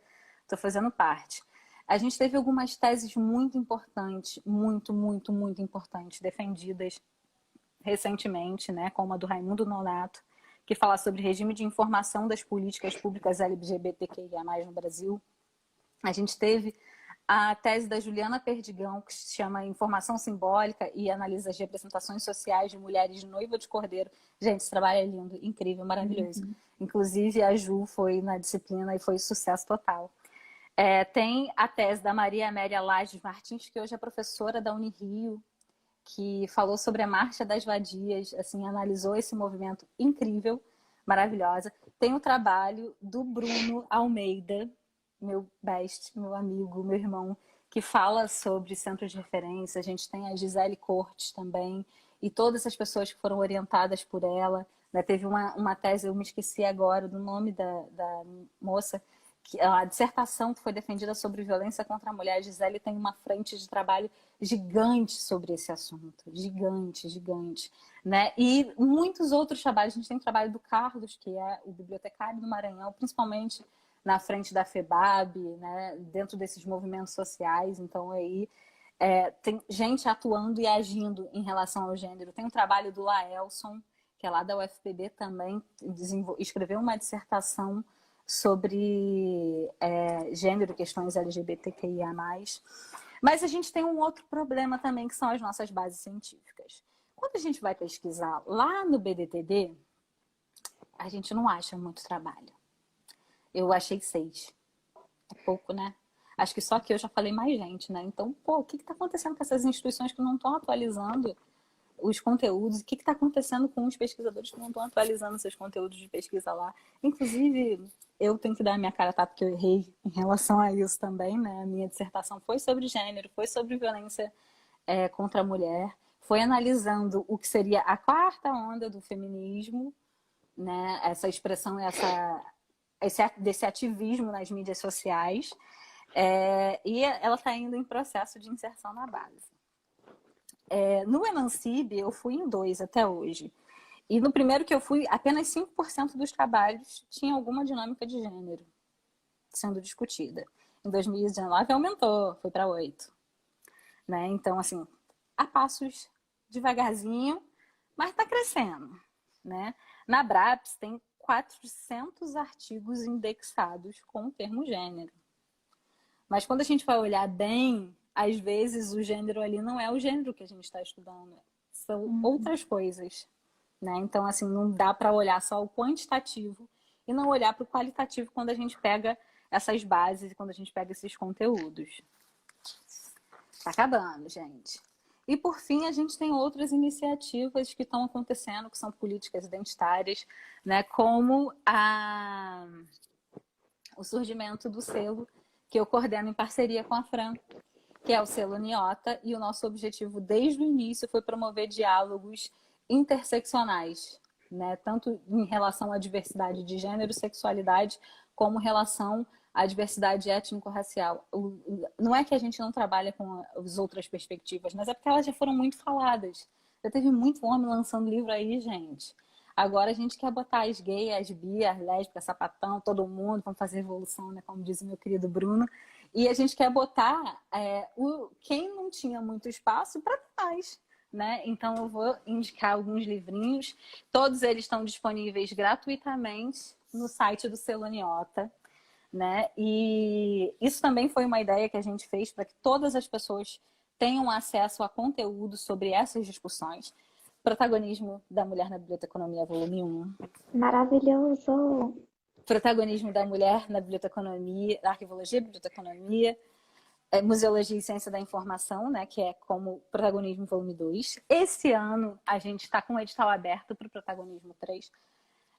estou fazendo parte. A gente teve algumas teses muito importantes, muito importantes, defendidas recentemente, né, como a do Raimundo Nonato, que fala sobre regime de informação das políticas públicas LGBTQIA+, no Brasil. A gente teve a tese da Juliana Perdigão, que se chama Informação Simbólica e analisa as representações sociais de mulheres de noiva de cordeiro. Gente, esse trabalho é lindo, incrível, maravilhoso. Inclusive, a Ju foi na disciplina e foi sucesso total. Tem a tese da Maria Amélia Lages Martins, que hoje é professora da Unirio, que falou sobre a Marcha das Vadias, assim, analisou esse movimento incrível, maravilhosa. Tem o trabalho do Bruno Almeida, meu best, meu amigo, meu irmão, que fala sobre centros de referência. A gente tem a Gisele Cortes também, e todas essas pessoas que foram orientadas por ela, né? Teve uma tese, eu me esqueci agora do nome da moça, que a dissertação que foi defendida sobre violência contra a mulher. A Gisele tem uma frente de trabalho gigante sobre esse assunto, gigante, né? E muitos outros trabalhos. A gente tem o trabalho do Carlos, que é o bibliotecário do Maranhão, principalmente na frente da FEBAB, né? Dentro desses movimentos sociais. Então aí tem gente atuando e agindo em relação ao gênero. Tem o trabalho do Laelson, que é lá da UFPB também, escreveu uma dissertação sobre gênero, questões LGBTQIA+. Mas a gente tem um outro problema também, que são as nossas bases científicas. Quando a gente vai pesquisar lá no BDTD, a gente não acha muito trabalho. Eu achei 6. É pouco, né? Acho que só que eu já falei mais gente, né? Então, pô, o que está acontecendo com essas instituições que não estão atualizando os conteúdos? O que está acontecendo com os pesquisadores que não estão atualizando seus conteúdos de pesquisa lá? Inclusive, eu tenho que dar a minha cara, tá? Porque eu errei em relação a isso também, né? A minha dissertação foi sobre gênero, foi sobre violência contra a mulher, foi analisando o que seria a quarta onda do feminismo, né? Essa expressão, desse ativismo nas mídias sociais, e ela está indo em processo de inserção na base. No Emancibe, eu fui em 2 até hoje. E no primeiro que eu fui, apenas 5% dos trabalhos tinha alguma dinâmica de gênero sendo discutida. Em 2019 aumentou, foi para 8. Né? Então, assim, a passos devagarzinho, mas está crescendo. Né? Na Abrapes tem 400 artigos indexados com o termo gênero. Mas quando a gente vai olhar bem, às vezes o gênero ali não é o gênero que a gente está estudando, são outras coisas. Né? Então, assim, não dá para olhar só o quantitativo e não olhar para o qualitativo quando a gente pega essas bases e quando a gente pega esses conteúdos. Tá acabando, gente. E, por fim, a gente tem outras iniciativas que estão acontecendo, que são políticas identitárias, né? Como o surgimento do selo que eu coordeno em parceria com a Fran, que é o selo Niota, e o nosso objetivo desde o início foi promover diálogos interseccionais, né? Tanto em relação à diversidade de gênero e sexualidade, como em relação à diversidade étnico-racial. Não é que a gente não trabalha com as outras perspectivas, mas é porque elas já foram muito faladas. Já teve muito homem lançando livro aí, gente. Agora a gente quer botar as gays, as bi, as lésbicas, sapatão, todo mundo, vamos fazer evolução, né? Como diz o meu querido Bruno. E a gente quer botar quem não tinha muito espaço para trás. Né? Então eu vou indicar alguns livrinhos. Todos eles estão disponíveis gratuitamente no site do Selo Niota. Né? E isso também foi uma ideia que a gente fez para que todas as pessoas tenham acesso a conteúdo sobre essas discussões. Protagonismo da Mulher na Biblioteconomia, volume 1. Maravilhoso! Protagonismo da Mulher na Biblioteconomia, Arquivologia e Biblioteconomia, Museologia e Ciência da Informação, né, que é como Protagonismo volume 2. Esse ano a gente está com um edital aberto para o Protagonismo 3,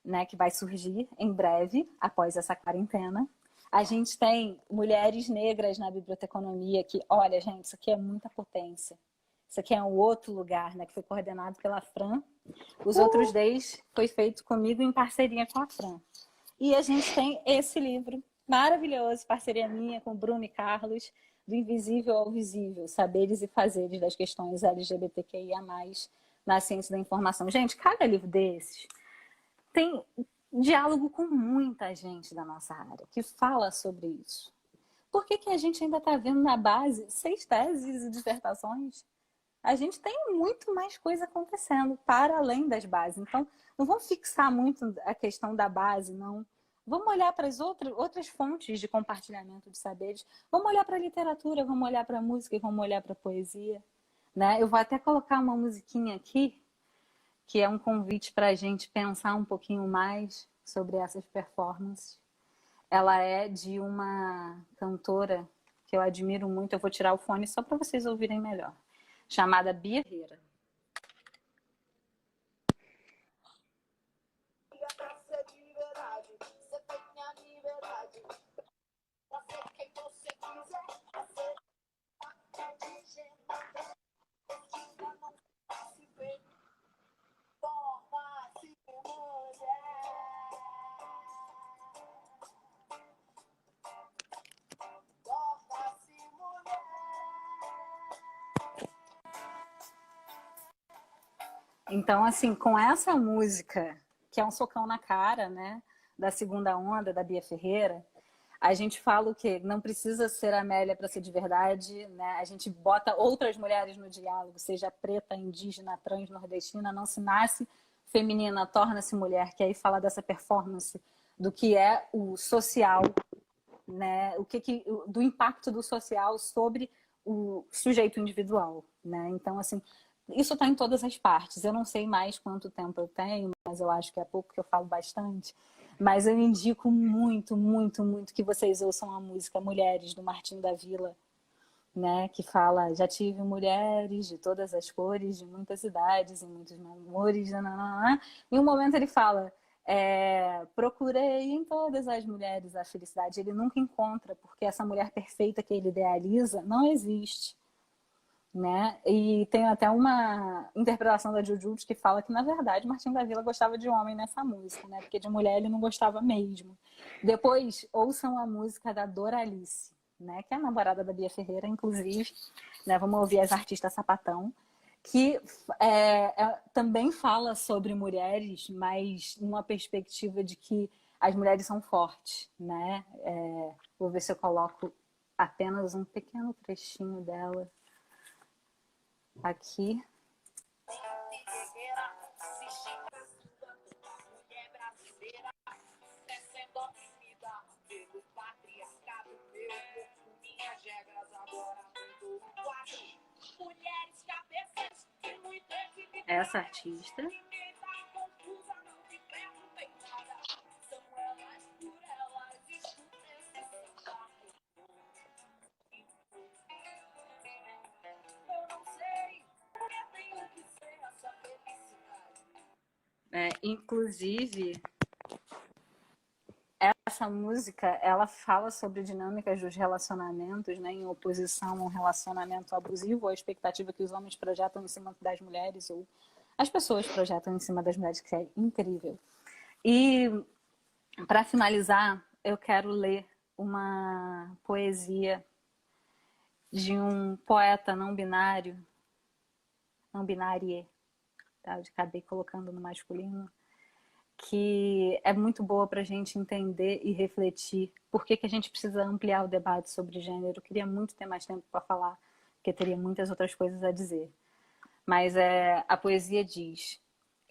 né, que vai surgir em breve, após essa quarentena. A gente tem Mulheres Negras na Biblioteconomia, que, olha, gente, isso aqui é muita potência. Isso aqui é um outro lugar, né, que foi coordenado pela Fran. Os outros 10 foi feito comigo em parceria com a Fran. E a gente tem esse livro maravilhoso, parceria minha com Bruno e Carlos, Do Invisível ao Visível, Saberes e Fazeres das Questões LGBTQIA+, na Ciência da Informação. Gente, cada livro desses tem diálogo com muita gente da nossa área que fala sobre isso. Por que a gente ainda está vendo na base 6 teses e dissertações? A gente tem muito mais coisa acontecendo para além das bases. Então, não vamos fixar muito a questão da base, não. Vamos olhar para as outras fontes de compartilhamento de saberes. Vamos olhar para a literatura, vamos olhar para a música e vamos olhar para a poesia. Né? Eu vou até colocar uma musiquinha aqui, que é um convite para a gente pensar um pouquinho mais sobre essas performances. Ela é de uma cantora que eu admiro muito. Eu vou tirar o fone só para vocês ouvirem melhor. Chamada Bia Ferreira. Então, assim, com essa música, que é um socão na cara, né, da segunda onda, da Bia Ferreira, a gente fala o quê? Não precisa ser Amélia para ser de verdade, né? A gente bota outras mulheres no diálogo, seja preta, indígena, trans, nordestina, não se nasce feminina, torna-se mulher, que aí fala dessa performance do que é o social, né? Do impacto do social sobre o sujeito individual, né? Então, assim, isso está em todas as partes. Eu não sei mais quanto tempo eu tenho, mas eu acho que é pouco, que eu falo bastante. Mas eu indico muito, muito, muito que vocês ouçam a música Mulheres, do Martinho da Vila, né? Que fala, já tive mulheres de todas as cores, de muitas idades, e muitos namores, nananana. Em um momento ele fala, procurei em todas as mulheres a felicidade. Ele nunca encontra, porque essa mulher perfeita que ele idealiza não existe. Né? E tem até uma interpretação da Jujutsu que fala que, na verdade, Martim da Vila gostava de homem nessa música, né? Porque de mulher ele não gostava mesmo. Depois, ouçam a música da Doralice, né? Que é a namorada da Bia Ferreira, inclusive. Né? Vamos ouvir as artistas Sapatão, que também fala sobre mulheres, mas numa perspectiva de que as mulheres são fortes, né? Vou ver se eu coloco apenas um pequeno trechinho dela aqui. Essa artista. Inclusive, essa música, ela fala sobre dinâmicas dos relacionamentos, né, em oposição a um relacionamento abusivo, a expectativa que os homens projetam em cima das mulheres, ou as pessoas projetam em cima das mulheres, que é incrível. E, para finalizar, eu quero ler uma poesia de um poeta não binário, não binárie, tá? Eu acabei colocando no masculino, que é muito boa para a gente entender e refletir por que a gente precisa ampliar o debate sobre gênero. Eu queria muito ter mais tempo para falar, porque teria muitas outras coisas a dizer. Mas a poesia diz: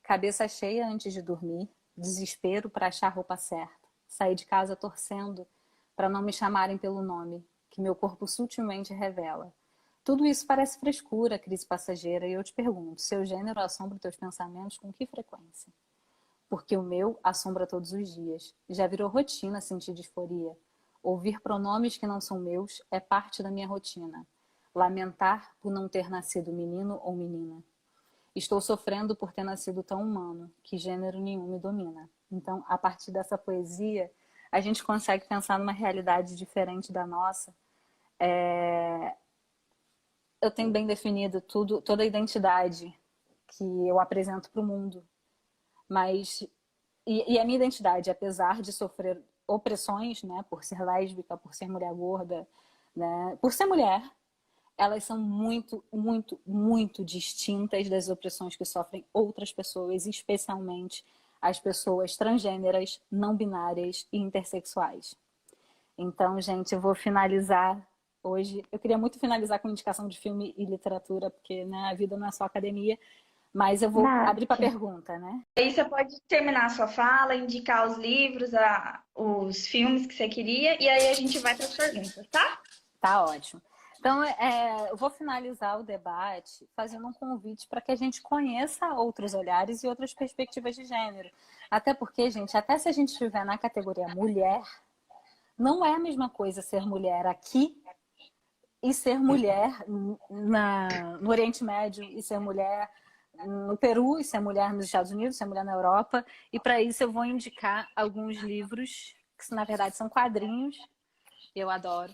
cabeça cheia antes de dormir, desespero para achar a roupa certa, sair de casa torcendo para não me chamarem pelo nome, que meu corpo sutilmente revela. Tudo isso parece frescura, crise passageira, e eu te pergunto, seu gênero assombra teus pensamentos com que frequência? Porque o meu assombra todos os dias. Já virou rotina sentir disforia. Ouvir pronomes que não são meus é parte da minha rotina. Lamentar por não ter nascido menino ou menina. Estou sofrendo por ter nascido tão humano, que gênero nenhum me domina. Então, a partir dessa poesia, a gente consegue pensar numa realidade diferente da nossa. Eu tenho bem definido toda a identidade que eu apresento para o mundo. Mas, e a minha identidade, apesar de sofrer opressões, né, por ser lésbica, por ser mulher gorda, né, por ser mulher, elas são muito, muito, muito distintas das opressões que sofrem outras pessoas, especialmente as pessoas transgêneras, não binárias e intersexuais. Então, gente, eu vou finalizar hoje. Eu queria muito finalizar com indicação de filme e literatura, porque, né, a vida não é só academia. Mas eu vou abrir para pergunta, né? Aí você pode terminar a sua fala, indicar os livros, os filmes que você queria, e aí a gente vai para as perguntas, tá? Tá ótimo. Então, eu vou finalizar o debate fazendo um convite para que a gente conheça outros olhares e outras perspectivas de gênero. Até porque, gente, até se a gente estiver na categoria mulher, não é a mesma coisa ser mulher aqui e ser mulher no Oriente Médio, e ser mulher no Peru, e ser mulher nos Estados Unidos, ser mulher na Europa. E para isso eu vou indicar alguns livros, que na verdade são quadrinhos, eu adoro,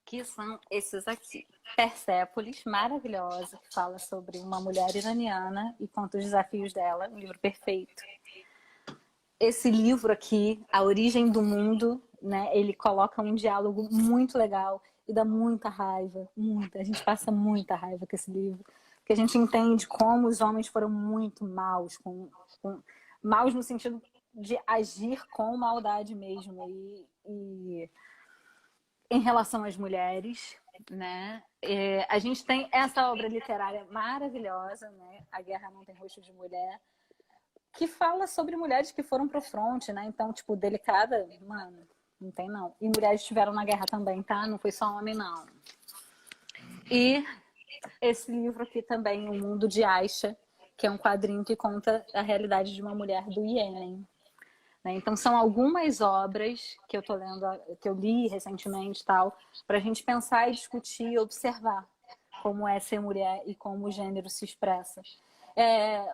que são esses aqui. Persépolis, maravilhosa, que fala sobre uma mulher iraniana e conta os desafios dela, um livro perfeito. Esse livro aqui, A Origem do Mundo, né, ele coloca um diálogo muito legal e dá muita raiva, muita. A gente passa muita raiva com esse livro, porque a gente entende como os homens foram muito maus, maus no sentido de agir com maldade mesmo, e em relação às mulheres, né? A gente tem essa obra literária maravilhosa, né? A Guerra Não Tem Rosto de Mulher, que fala sobre mulheres que foram pro fronte, né? Então, tipo, delicada, mano, não tem não. E mulheres estiveram na guerra também, tá? Não foi só homem, não. E esse livro aqui também, O Mundo de Aisha, que é um quadrinho que conta a realidade de uma mulher do Iêmen. né? Então são algumas obras que eu tô lendo, que eu li recentemente, tal, para a gente pensar e discutir e observar como é ser mulher e como o gênero se expressa.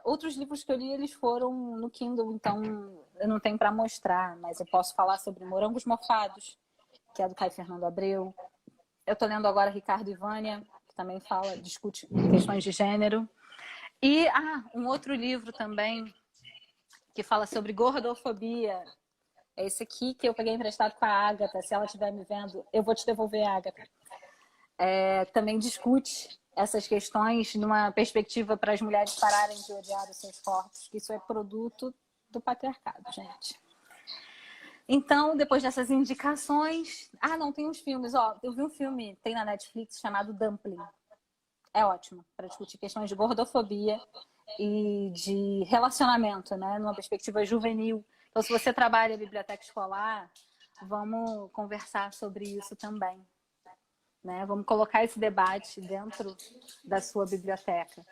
Outros livros que eu li, eles foram no Kindle, então eu não tenho para mostrar, mas eu posso falar sobre Morangos Mofados, que é do Caio Fernando Abreu. Eu estou lendo agora Ricardo e Vânia, que também discute questões de gênero. E um outro livro também que fala sobre gordofobia. É esse aqui que eu peguei emprestado com a Agatha. Se ela estiver me vendo, eu vou te devolver, Agatha. Também discute essas questões numa perspectiva para as mulheres pararem de odiar os seus corpos, que isso é produto do patriarcado, gente. Então, depois dessas indicações... não, tem uns filmes. Eu vi um filme, tem na Netflix, chamado Dumpling. É ótimo para discutir questões de gordofobia e de relacionamento, né? Numa perspectiva juvenil. Então, se você trabalha em biblioteca escolar, vamos conversar sobre isso também. Né? Vamos colocar esse debate dentro da sua biblioteca.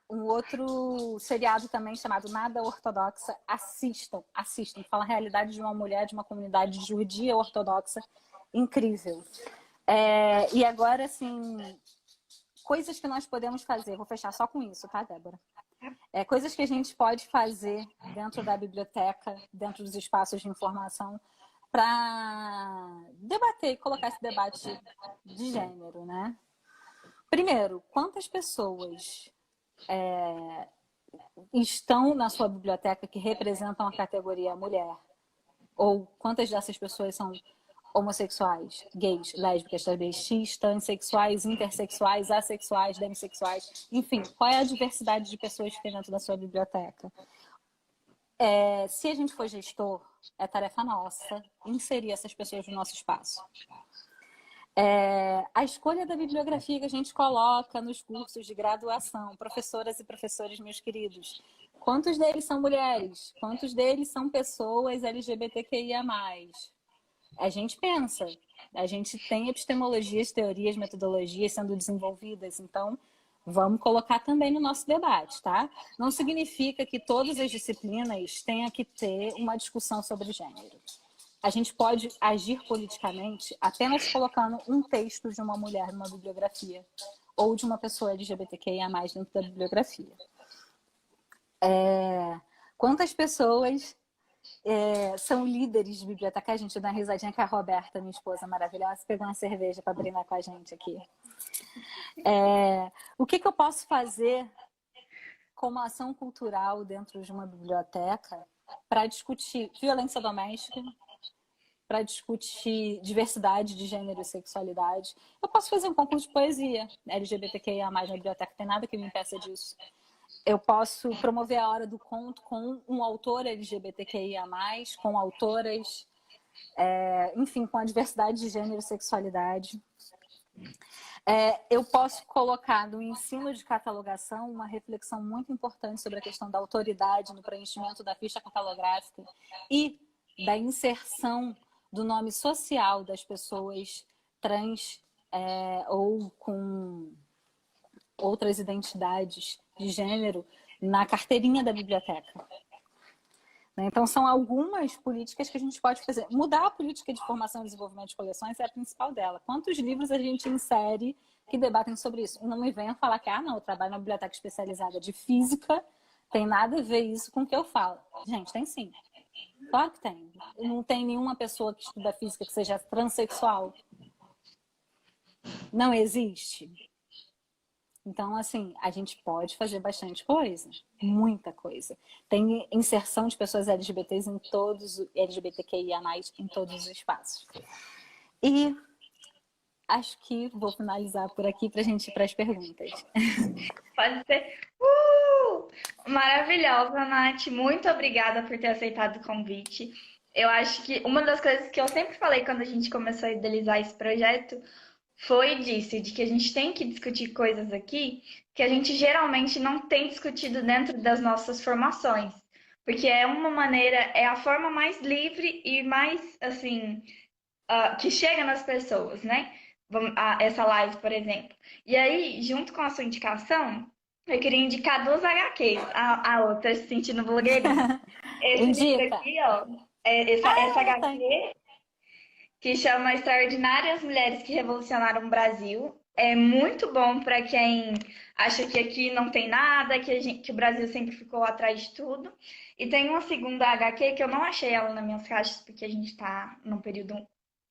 Um outro seriado também chamado Nada Ortodoxa. Assistam. Fala a realidade de uma mulher de uma comunidade judia ortodoxa incrível. E agora, assim, coisas que nós podemos fazer. Vou fechar só com isso, tá, Débora? Coisas que a gente pode fazer dentro da biblioteca, dentro dos espaços de informação, para debater e colocar esse debate de gênero, né? Primeiro, quantas pessoas estão na sua biblioteca que representam a categoria mulher? Ou quantas dessas pessoas são homossexuais, gays, lésbicas, travestis, transexuais, intersexuais, assexuais, demissexuais? Enfim, qual é a diversidade de pessoas que tem dentro da sua biblioteca? Se a gente for gestor, é tarefa nossa inserir essas pessoas no nosso espaço. A escolha da bibliografia que a gente coloca nos cursos de graduação, professoras e professores, meus queridos, quantos deles são mulheres? Quantos deles são pessoas LGBTQIA+. A gente pensa, a gente tem epistemologias, teorias, metodologias sendo desenvolvidas, então vamos colocar também no nosso debate, tá? Não significa que todas as disciplinas tenham que ter uma discussão sobre gênero. A gente pode agir politicamente apenas colocando um texto de uma mulher numa bibliografia ou de uma pessoa LGBTQIA+, dentro da bibliografia. Quantas pessoas são líderes de biblioteca? A gente dá uma risadinha que a Roberta, minha esposa maravilhosa, pegou uma cerveja para brindar com a gente aqui. O que eu posso fazer como ação cultural dentro de uma biblioteca para discutir violência doméstica, para discutir diversidade de gênero e sexualidade? Eu posso fazer um concurso de poesia LGBTQIA+, na biblioteca, não tem nada que me impeça disso. Eu posso promover a hora do conto com um autor LGBTQIA+, com autoras, enfim, com a diversidade de gênero e sexualidade. Eu posso colocar no ensino de catalogação uma reflexão muito importante sobre a questão da autoridade no preenchimento da ficha catalográfica e da inserção do nome social das pessoas trans ou com outras identidades de gênero na carteirinha da biblioteca. Então, são algumas políticas que a gente pode fazer. Mudar a política de formação e desenvolvimento de coleções é a principal dela. Quantos livros a gente insere que debatem sobre isso? E não me venham falar que, não, eu trabalho na biblioteca especializada de física, tem nada a ver isso com o que eu falo. Gente, tem sim. Claro que tem. Não tem nenhuma pessoa que estuda física que seja transexual. Não existe. Então, assim, a gente pode fazer bastante coisa, muita coisa. Tem inserção de pessoas LGBTs em todos, LGBTQIA+, em todos os espaços. E acho que vou finalizar por aqui para a gente ir para as perguntas. Pode ser. Maravilhosa, Nath. Muito obrigada por ter aceitado o convite. Eu acho que uma das coisas que eu sempre falei quando a gente começou a idealizar esse projeto foi disso, de que a gente tem que discutir coisas aqui que a gente geralmente não tem discutido dentro das nossas formações. Porque é uma maneira, é a forma mais livre e mais, assim, que chega nas pessoas, né? Essa live, por exemplo. E aí, junto com a sua indicação, Eu queria indicar duas HQs. A outra se sentindo blogueirinha. Esse livro Indica. aqui, ó, essa Ah, tá. HQ que chama Extraordinárias Mulheres que Revolucionaram o Brasil. É muito bom para quem acha que aqui não tem nada, que o Brasil sempre ficou atrás de tudo. E tem uma segunda HQ que eu não achei ela nas minhas caixas, porque a gente está num período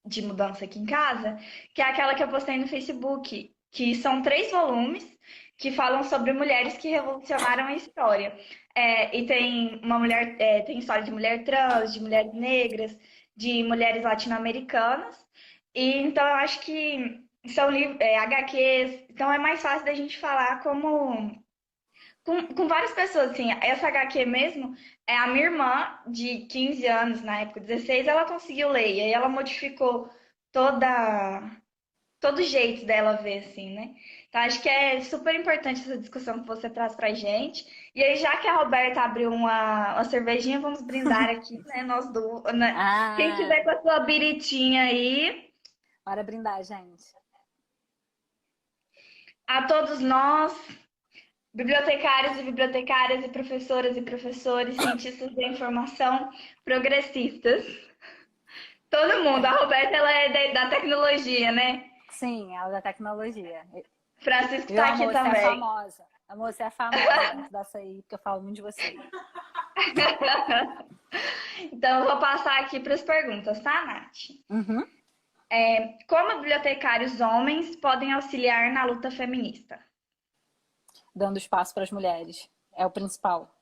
de mudança aqui em casa, que é aquela que eu postei no Facebook, que são 3 volumes que falam sobre mulheres que revolucionaram a história. E tem uma mulher, tem história de mulher trans, de mulheres negras, de mulheres latino-americanas. E então eu acho que são HQs, então é mais fácil da gente falar como com várias pessoas, assim. Essa HQ mesmo, é a minha irmã de 15 anos, na época 16, ela conseguiu ler, e aí ela modificou toda todo jeito dela ver, assim, né? Então acho que é super importante essa discussão que você traz pra gente. E aí, já que a Roberta abriu uma cervejinha, vamos brindar aqui, né? Nós duas, né? Quem tiver Ah, com a sua biritinha aí, bora brindar, gente. a todos nós, bibliotecários e bibliotecárias e professoras e professores, cientistas da informação, progressistas. Todo mundo. A É, Roberta, ela é da tecnologia, né? sim, ela da tecnologia. Francisco Viu, tá aqui amor? Você é também. famosa. Amor, você é famosa dentro dessa aí, porque eu falo muito de você. Então, eu vou passar aqui para as perguntas, tá, Nath? Uhum. Como bibliotecários homens podem auxiliar na luta feminista? Dando espaço para as mulheres. É o principal.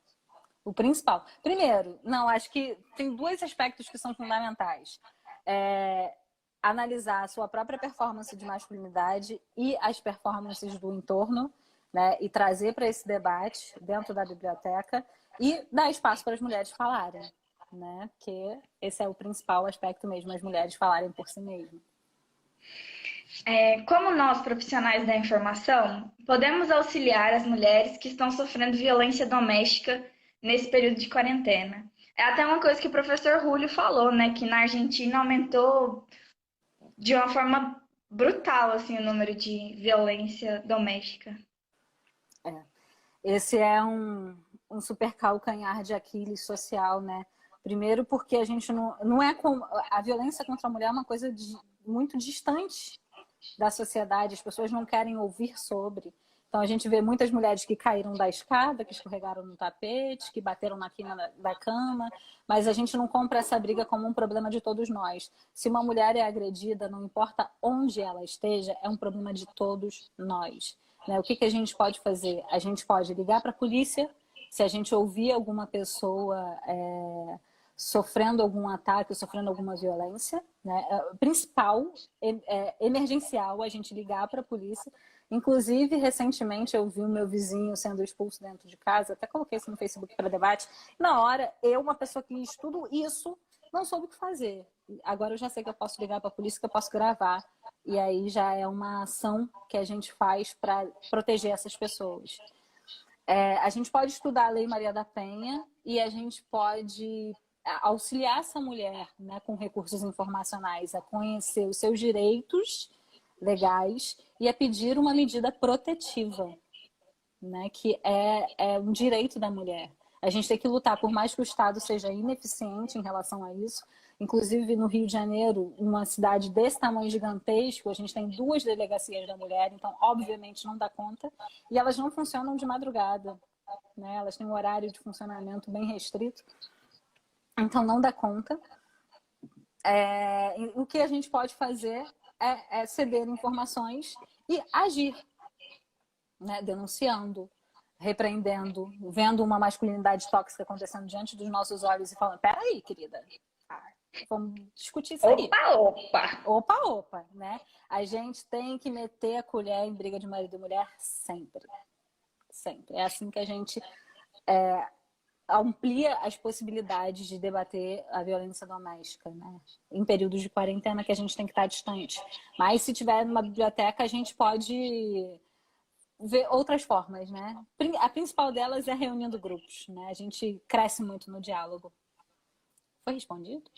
O principal. Primeiro, não, acho que tem dois aspectos que são fundamentais. É, analisar a sua própria performance de masculinidade e as performances do entorno, né? E trazer para esse debate dentro da biblioteca e dar espaço para as mulheres falarem, né? Que esse é o principal aspecto mesmo, as mulheres falarem por si mesmas. Como nós, profissionais da informação, podemos auxiliar as mulheres que estão sofrendo violência doméstica nesse período de quarentena? É até uma coisa que o professor Julio falou, né? Que na Argentina aumentou de uma forma brutal, assim, o número de violência doméstica. É. Esse é um super calcanhar de Aquiles social, né? Primeiro porque a gente não é com a violência contra a mulher é uma coisa muito distante da sociedade, as pessoas não querem ouvir sobre. Então a gente vê muitas mulheres que caíram da escada, que escorregaram no tapete, que bateram na quina da cama, mas a gente não compra essa briga como um problema de todos nós. Se uma mulher é agredida, não importa onde ela esteja, é um problema de todos nós. Né? O que a gente pode fazer? A gente pode ligar para a polícia, se a gente ouvir alguma pessoa sofrendo algum ataque, sofrendo alguma violência, né? Principal, emergencial, a gente ligar para a polícia. Inclusive, recentemente eu vi o meu vizinho sendo expulso dentro de casa, até coloquei isso no Facebook para debate. Na hora, eu, uma pessoa que estudo isso, não soube o que fazer. Agora eu já sei que eu posso ligar para a polícia, que eu posso gravar. E aí já é uma ação que a gente faz para proteger essas pessoas. A gente pode estudar a Lei Maria da Penha e a gente pode auxiliar essa mulher, né, com recursos informacionais a conhecer os seus direitos legais e a pedir uma medida protetiva, né, que é um direito da mulher. A gente tem que lutar, por mais que o Estado seja ineficiente em relação a isso. Inclusive, no Rio de Janeiro, uma cidade desse tamanho gigantesco, a gente tem 2 delegacias da mulher, então, obviamente, não dá conta. E elas não funcionam de madrugada, né? Elas têm um horário de funcionamento bem restrito, então não dá conta. O que a gente pode fazer é ceder informações e agir, né? Denunciando, repreendendo, vendo uma masculinidade tóxica acontecendo diante dos nossos olhos e falando: peraí, querida, vamos discutir isso aí. Opa, opa! Opa, opa, né? A gente tem que meter a colher em briga de marido e mulher sempre. Sempre. É assim que a gente amplia as possibilidades de debater a violência doméstica, né? Em períodos de quarentena que a gente tem que estar distante. Mas se tiver numa biblioteca, a gente pode ver outras formas, né? A principal delas é reunindo grupos, né? A gente cresce muito no diálogo. Foi respondido?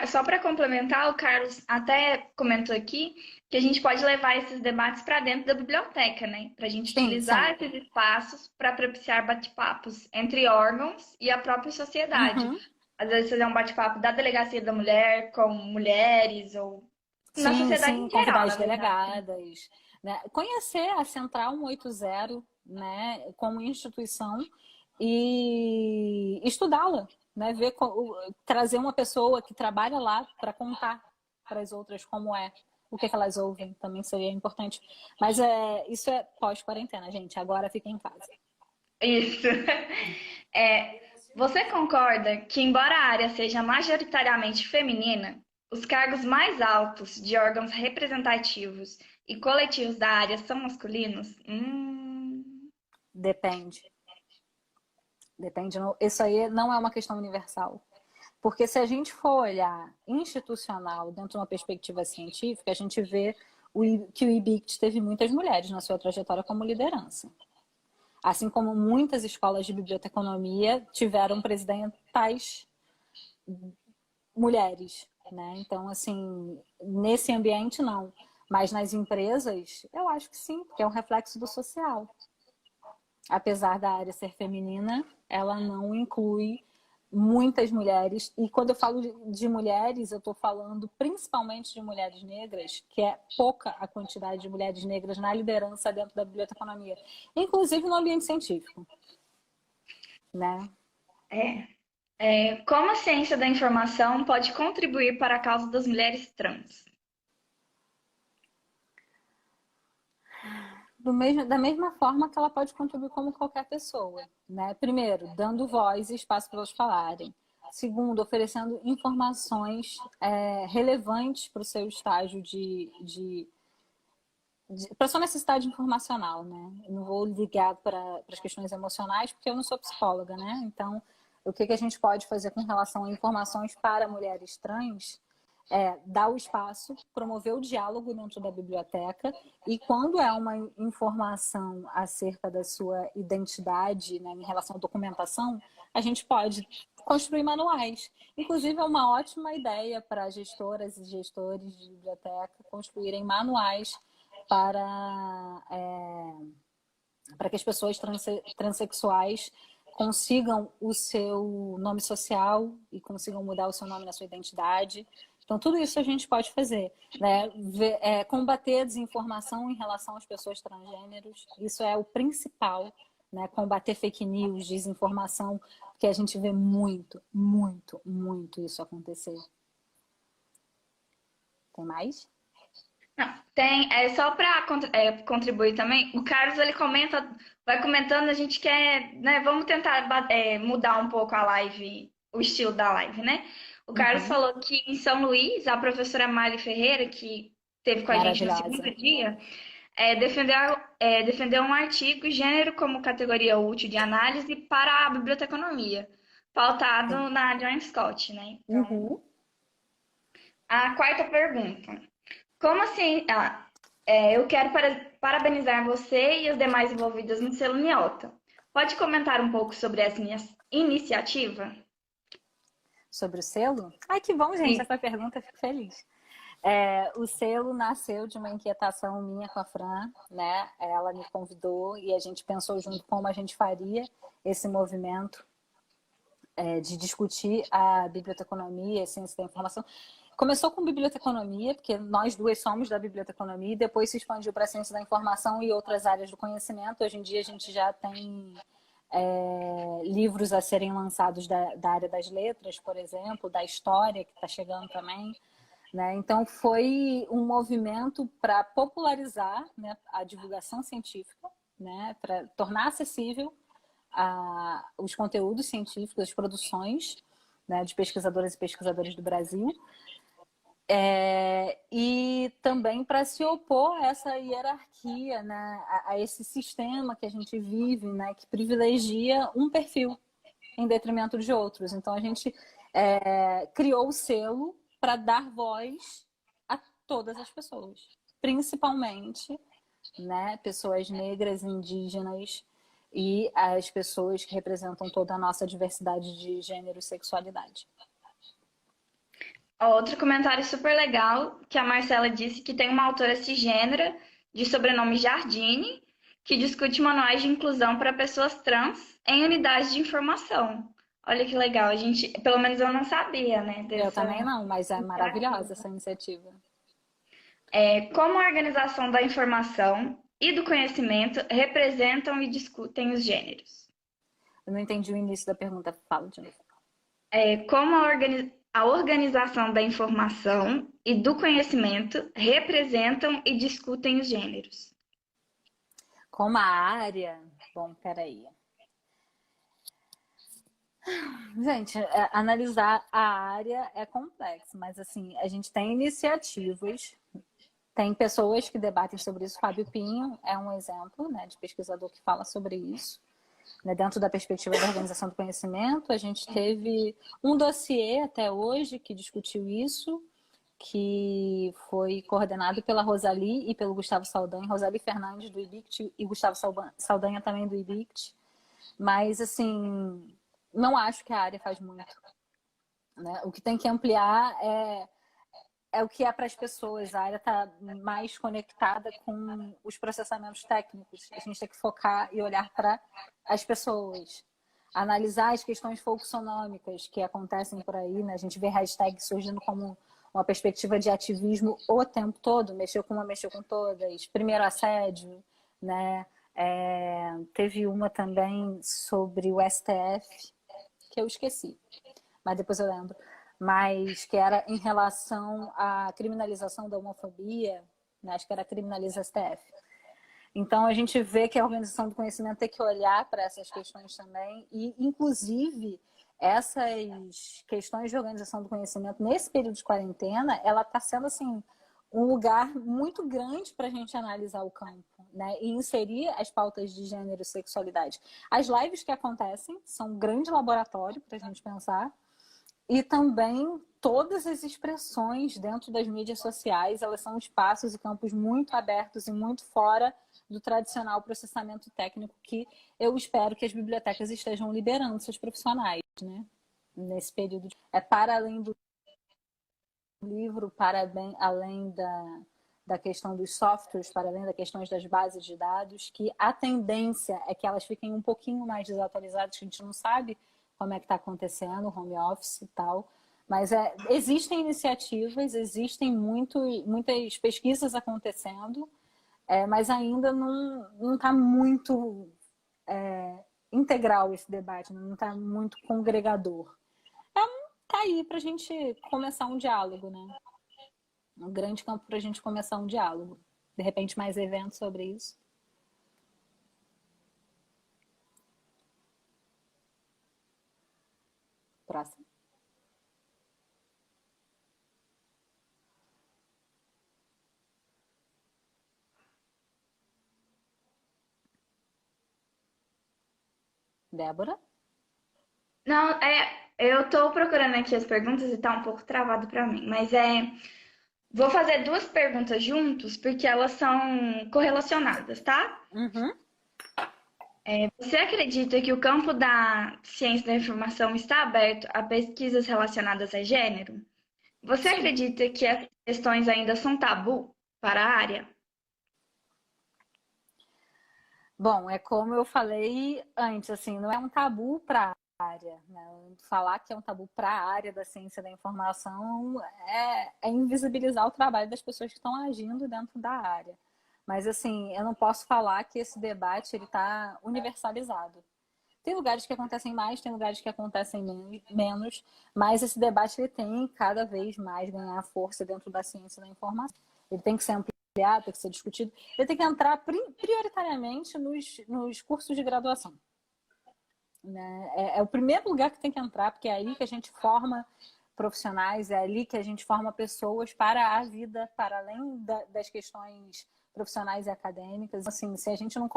Só para complementar, o Carlos até comentou aqui que a gente pode levar esses debates para dentro da biblioteca, né? Para a gente Sim, utilizar sim. esses espaços para propiciar bate-papos entre órgãos e a própria sociedade. Uhum. Às vezes fazer um bate-papo da Delegacia da Mulher com mulheres ou na Sim, sociedade sim, em convidar geral, as na verdade. delegadas, né? Conhecer a Central 180, né, como instituição e estudá-la, né? Trazer uma pessoa que trabalha lá para contar para as outras como é, o que elas ouvem, também seria importante. Mas isso é pós-quarentena, gente. Agora fica em casa. Isso. É, você concorda que, embora a área seja majoritariamente feminina, os cargos mais altos de órgãos representativos e coletivos da área são masculinos? Depende. Depende. Isso aí não é uma questão universal. Porque se a gente for olhar institucional dentro de uma perspectiva científica, a gente vê que o IBICT teve muitas mulheres na sua trajetória como liderança. Assim como muitas escolas de biblioteconomia tiveram presidentais mulheres, né? Então, assim, nesse ambiente não. Mas nas empresas, eu acho que sim, porque é um reflexo do social. Apesar da área ser feminina, ela não inclui muitas mulheres. E quando eu falo de mulheres, eu estou falando principalmente de mulheres negras, que é pouca a quantidade de mulheres negras na liderança dentro da biblioteconomia, inclusive no ambiente científico, né? Como a ciência da informação pode contribuir para a causa das mulheres trans? Da mesma forma que ela pode contribuir como qualquer pessoa, né? Primeiro, dando voz e espaço para elas falarem. Segundo, oferecendo informações relevantes para o seu estágio para sua necessidade informacional, né? Eu não vou ligar para as questões emocionais, porque eu não sou psicóloga, né? Então, o que a gente pode fazer com relação a informações para mulheres trans dar o espaço, promover o diálogo dentro da biblioteca e quando é uma informação acerca da sua identidade, né, em relação à documentação, a gente pode construir manuais. Inclusive, é uma ótima ideia para gestoras e gestores de biblioteca construírem manuais para, para que as pessoas transexuais consigam o seu nome social e consigam mudar o seu nome na sua identidade. Então, tudo isso a gente pode fazer, né? Combater a desinformação em relação às pessoas transgêneros, isso é o principal, né? Combater fake news, desinformação, porque a gente vê muito, muito, muito isso acontecer. Tem mais? Não, tem, só para contribuir também, o Carlos ele comenta, vai comentando, a gente quer, né, vamos tentar mudar um pouco a live, o estilo da live, né? O Carlos Uhum. falou que em São Luís, a professora Mari Ferreira, que esteve com a gente no segundo Maravilhosa. dia, defendeu um artigo Gênero como categoria útil de análise para a biblioteconomia, pautado Sim. na John Scott, né? Então, Uhum. a quarta pergunta. Como assim? Eu quero parabenizar você e os demais envolvidos no selo Niota. Pode comentar um pouco sobre essa iniciativa? Sobre o selo? Ai, que bom, gente, Sim. essa pergunta, eu fico feliz. O selo nasceu de uma inquietação minha com a Fran, né? Ela me convidou e a gente pensou junto como a gente faria esse movimento de discutir a biblioteconomia, a ciência da informação. Começou com biblioteconomia, porque nós duas somos da biblioteconomia, e depois se expandiu para a ciência da informação e outras áreas do conhecimento. Hoje em dia a gente já tem livros a serem lançados da área das letras, por exemplo, da história, que está chegando também. Né? Então, foi um movimento para popularizar, né, a divulgação científica, né, para tornar acessível os conteúdos científicos, as produções, né, de pesquisadoras e pesquisadores do Brasil, e também para se opor a essa hierarquia, né, a esse sistema que a gente vive, né, que privilegia um perfil em detrimento de outros. Então, a gente criou o selo para dar voz a todas as pessoas, principalmente, né, pessoas negras, indígenas e as pessoas que representam toda a nossa diversidade de gênero e sexualidade. Outro comentário super legal, que a Marcela disse que tem uma autora cisgênera de sobrenome Jardine, que discute manuais de inclusão para pessoas trans em unidades de informação. Olha que legal, a gente, pelo menos eu não sabia, né, Eu também dessa não, mas é maravilhosa iniciativa. essa iniciativa. Como a organização da informação e do conhecimento representam e discutem os gêneros. Eu não entendi o início da pergunta, fala de novo. Como a organização da informação e do conhecimento representam e discutem os gêneros. Como a área... Bom, peraí. Gente, analisar a área é complexo, mas assim, a gente tem iniciativas, tem pessoas que debatem sobre isso. Fábio Pinho é um exemplo, né, de pesquisador que fala sobre isso. Né, dentro da perspectiva da organização do conhecimento, a gente teve um dossiê até hoje que discutiu isso, que foi coordenado pela Rosalie e pelo Gustavo Saldanha, Rosalie Fernandes do IBICT e Gustavo Saldanha também do IBICT. Mas, assim, não acho que a área faz muito. Né? O que tem que ampliar é o que é para as pessoas. A área está mais conectada com os processamentos técnicos. A gente tem que focar e olhar para as pessoas. Analisar as questões folksonômicas que acontecem por aí. Né? A gente vê hashtag surgindo como uma perspectiva de ativismo o tempo todo. Mexeu com uma, mexeu com todas. Primeiro assédio, né? Teve uma também sobre o STF, que eu esqueci, mas depois eu lembro. Mas que era em relação à criminalização da homofobia, né? Acho que era criminaliza STF. Então a gente vê que a organização do conhecimento tem que olhar para essas questões também e, inclusive, essas questões de organização do conhecimento nesse período de quarentena, ela está sendo assim um lugar muito grande para a gente analisar o campo, né? E inserir as pautas de gênero e sexualidade. As lives que acontecem são um grande laboratório para a gente pensar. E também todas as expressões dentro das mídias sociais, elas são espaços e campos muito abertos e muito fora do tradicional processamento técnico que eu espero que as bibliotecas estejam liberando seus profissionais, né? Nesse período. Para além do livro, para bem além da questão dos softwares, para além das questões das bases de dados, que a tendência é que elas fiquem um pouquinho mais desatualizadas, que a gente não sabe como é que está acontecendo, o home office e tal. Mas existem iniciativas, existem muitas pesquisas acontecendo, mas ainda não está muito integral esse debate, não está muito congregador. Tá aí para a gente começar um diálogo, né? Um grande campo para a gente começar um diálogo. De repente, mais eventos sobre isso. Próximo. Débora? Não, eu tô procurando aqui as perguntas e tá um pouco travado para mim, mas vou fazer duas perguntas juntos porque elas são correlacionadas, tá? Uhum. Você acredita que o campo da ciência da informação está aberto a pesquisas relacionadas a gênero? Você Sim. acredita que as questões ainda são tabu para a área? Bom, é como eu falei antes, assim, não é um tabu para a área, né? Falar que é um tabu para a área da ciência da informação é invisibilizar o trabalho das pessoas que estão agindo dentro da área. Mas, assim, eu não posso falar que esse debate ele está universalizado. Tem lugares que acontecem mais, tem lugares que acontecem menos, mas esse debate ele tem cada vez mais ganhar força dentro da ciência da informação. Ele tem que ser ampliado, tem que ser discutido, ele tem que entrar prioritariamente nos cursos de graduação. Né? É o primeiro lugar que tem que entrar, porque é aí que a gente forma profissionais, é ali que a gente forma pessoas para a vida, para além das questões profissionais e acadêmicas. Assim, se a gente não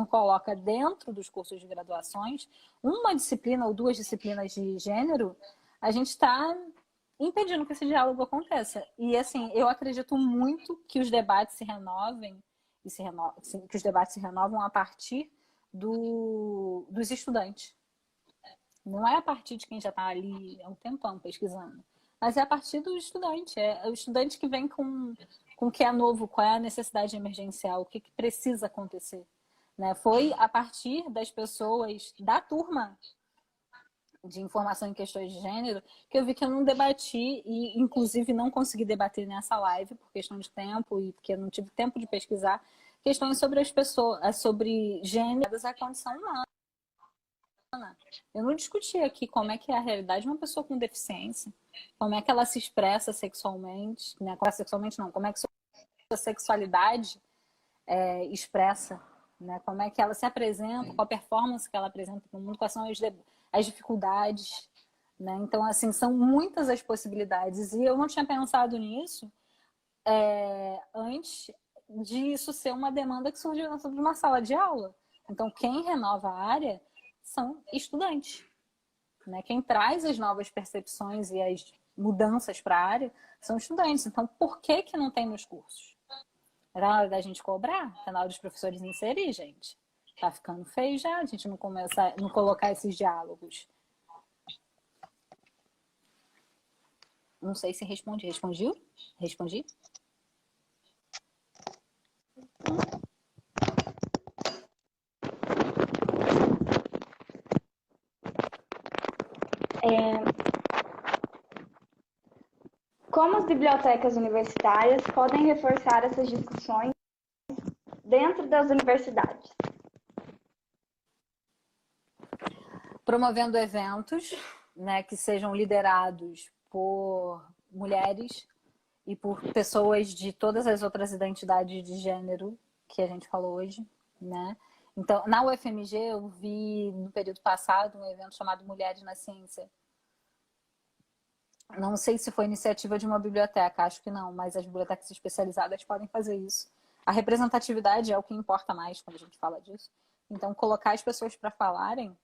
coloca dentro dos cursos de graduações uma disciplina ou duas disciplinas de gênero, a gente está impedindo que esse diálogo aconteça. E assim, eu acredito muito que os debates se renovem que os debates se renovam a partir dos estudantes. Não é a partir de quem já está ali há um tempão pesquisando, Mas é a partir do estudante, é o estudante que vem com o que é novo, qual é a necessidade emergencial, o que, que precisa acontecer. Né? Foi a partir das pessoas da turma de informação em questões de gênero que eu vi que eu não debati e, inclusive, não consegui debater nessa live por questão de tempo e porque eu não tive tempo de pesquisar questões sobre as pessoas, sobre gênero, a condição humana. Eu não discuti aqui como é que é a realidade de uma pessoa com deficiência, como é que ela se expressa sexualmente, né? Sexualmente não, como é que sua sexualidade expressa, né? Como é que ela se apresenta, qual a performance que ela apresenta no mundo, quais são as dificuldades, né? Então, assim, são muitas as possibilidades e eu não tinha pensado nisso antes disso ser uma demanda que surgiu dentro de uma sala de aula. Então, quem renova a área são estudantes, né? Quem traz as novas percepções e as mudanças para a área são estudantes. Então, por que que não tem nos cursos? Era na hora da gente cobrar, tá na hora dos professores inserir, gente. Tá ficando feio já, a gente não colocar esses diálogos. Não sei se respondi. Respondi? Como as bibliotecas universitárias podem reforçar essas discussões dentro das universidades? Promovendo eventos, né, que sejam liderados por mulheres e por pessoas de todas as outras identidades de gênero que a gente falou hoje, né? Então, na UFMG eu vi no período passado um evento chamado Mulheres na Ciência. Não sei se foi iniciativa de uma biblioteca, acho que não, mas as bibliotecas especializadas podem fazer isso. A representatividade é o que importa mais quando a gente fala disso. Então, colocar as pessoas para falarem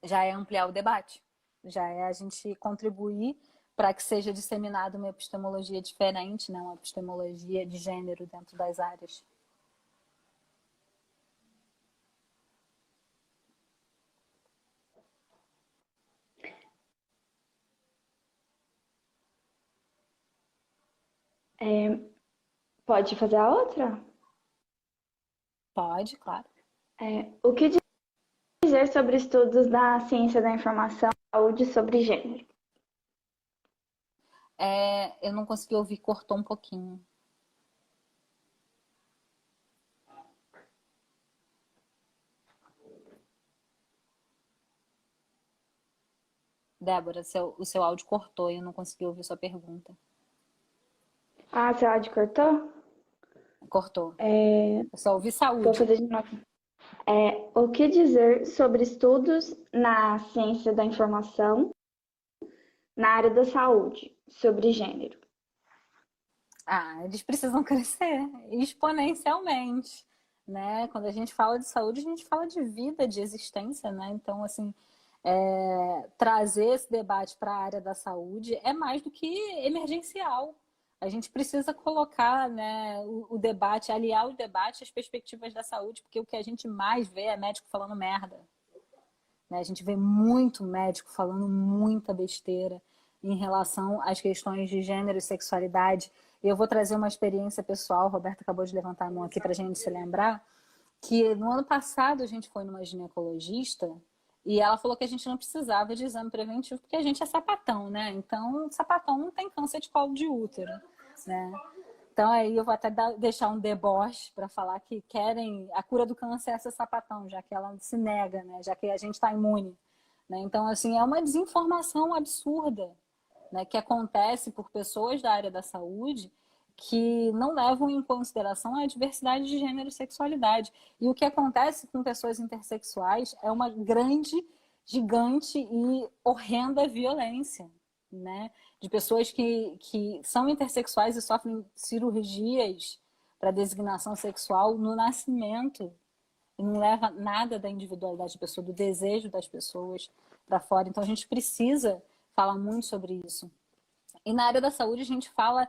já é ampliar o debate, já é a gente contribuir para que seja disseminada uma epistemologia diferente, né? Uma epistemologia de gênero dentro das áreas. Pode fazer a outra? Pode, claro. O que dizer sobre estudos da ciência da informação e saúde sobre gênero? Eu não consegui ouvir, cortou um pouquinho. Débora, o seu áudio cortou e eu não consegui ouvir sua pergunta. Ah, seu áudio cortou? Cortou. Eu só ouvi saúde. Vou fazer de novo. O que dizer sobre estudos na ciência da informação na área da saúde sobre gênero? Eles precisam crescer exponencialmente, né? Quando a gente fala de saúde, a gente fala de vida, de existência, né? Então, assim, trazer esse debate para a área da saúde é mais do que emergencial. A gente precisa colocar, né, o debate, aliar o debate às perspectivas da saúde, porque o que a gente mais vê é médico falando merda. Né? A gente vê muito médico falando muita besteira em relação às questões de gênero e sexualidade. E eu vou trazer uma experiência pessoal, Roberta acabou de levantar a mão aqui para a gente se lembrar, que no ano passado a gente foi numa ginecologista e ela falou que a gente não precisava de exame preventivo porque a gente é sapatão, né? Então, sapatão não tem câncer de colo de útero, né? Então, aí eu vou até deixar um deboche para falar que querem a cura do câncer é ser sapatão, já que ela se nega, né? Já que a gente está imune. Né? Então, assim, é uma desinformação absurda, né? Que acontece por pessoas da área da saúde que não levam em consideração a diversidade de gênero e sexualidade. E o que acontece com pessoas intersexuais é uma grande, gigante e horrenda violência, né? De pessoas que são intersexuais e sofrem cirurgias para designação sexual no nascimento e não leva nada da individualidade da pessoa, do desejo das pessoas para fora. Então a gente precisa falar muito sobre isso. E na área da saúde a gente fala,